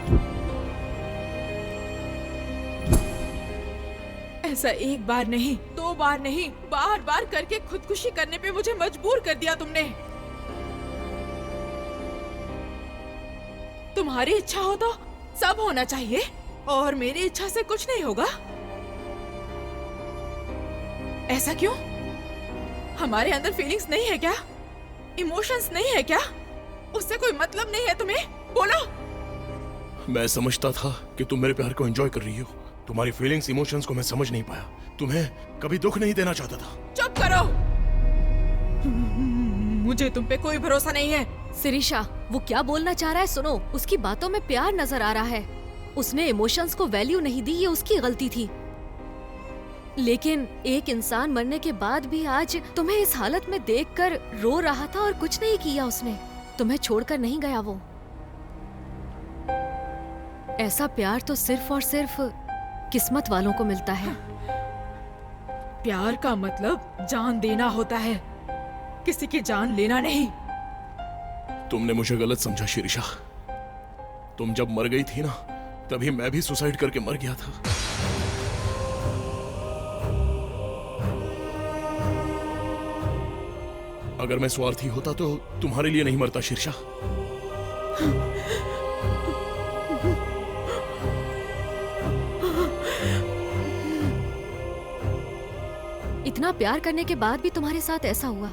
ऐसा एक बार नहीं, 2 बार नहीं, बार बार करके खुदकुशी करने पे मुझे मजबूर कर दिया तुमने। तुम्हारी इच्छा हो तो सब होना चाहिए और मेरी इच्छा से कुछ नहीं होगा। ऐसा क्यों? हमारे अंदर फीलिंग्स नहीं है क्या? इमोशंस नहीं है क्या? उससे कोई मतलब नहीं है तुम्हें? बोलो। मैं समझता था कि तुम मेरे प्यार को एंजॉय कर रही हो। तुम्हारी फीलिंग्स इमोशंस को मैं समझ नहीं पाया। तुम्हें कभी दुख नहीं देना चाहता था। चुप करो। मुझे तुम पे कोई भरोसा नहीं है। सिरिशा, वो क्या बोलना चाह रहा है सुनो। उसकी बातों में प्यार नजर आ रहा है। उसने इमोशंस को वैल्यू नहीं दी, ये उसकी गलती थी। लेकिन एक इंसान मरने के बाद भी आज तुम्हें इस हालत में देखकर रो रहा था और कुछ नहीं किया उसने। तुम्हें छोड़कर नहीं गया वो। ऐसा प्यार तो सिर्फ और सिर्फ किस्मत वालों को मिलता है। प्यार का मतलब जान देना होता है, किसी की जान लेना नहीं। तुमने मुझे गलत समझा शिरीषा। तुम जब मर गई थी ना, तभी मैं भी सुसाइड करके मर गया था। अगर मैं स्वार्थी होता तो तुम्हारे लिए नहीं मरता शिरीषा। इतना प्यार करने के बाद भी तुम्हारे साथ ऐसा हुआ,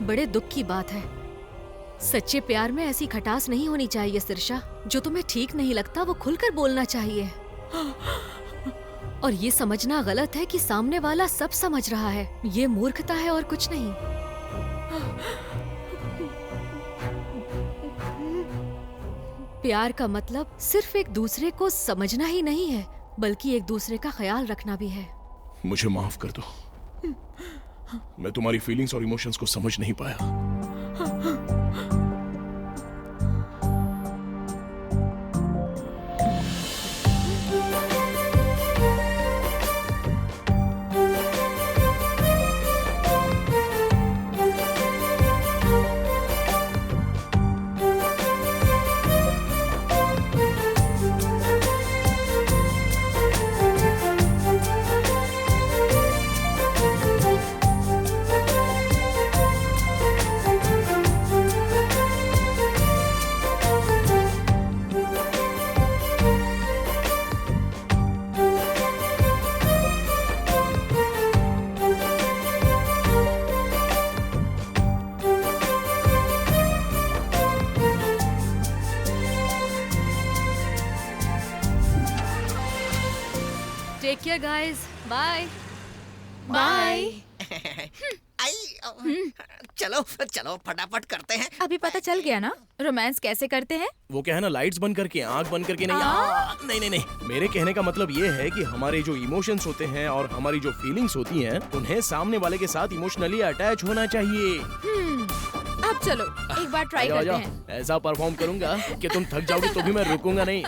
बड़े दुख की बात है। सच्चे प्यार में ऐसी खटास नहीं होनी चाहिए सिरशा। जो तुम्हें ठीक नहीं लगता वो खुलकर बोलना चाहिए। और ये समझना गलत है कि सामने वाला सब समझ रहा है। ये मूर्खता है और कुछ नहीं। प्यार का मतलब सिर्फ एक दूसरे को समझना ही नहीं है, बल्कि एक दूसरे का ख्याल रखना भी है। मुझे माफ कर दो। मैं तुम्हारी फीलिंग्स और इमोशंस को समझ नहीं पाया। Take care guys. Bye. Bye. चलो चलो फटाफट करते हैं। अभी पता चल गया ना रोमांस कैसे करते हैं? वो क्या है ना, लाइट्स बंद करके, आंख बंद करके नहीं। नहीं नहीं नहीं, मेरे कहने का मतलब ये है कि हमारे जो इमोशंस होते हैं और हमारी जो फीलिंग्स होती हैं, उन्हें सामने वाले के साथ इमोशनली अटैच होना चाहिए। अब चलो एक बार ट्राई करते हैं। ऐसा परफॉर्म करूंगा कि तुम थक जाओगे तो भी मैं रुकूंगा नहीं।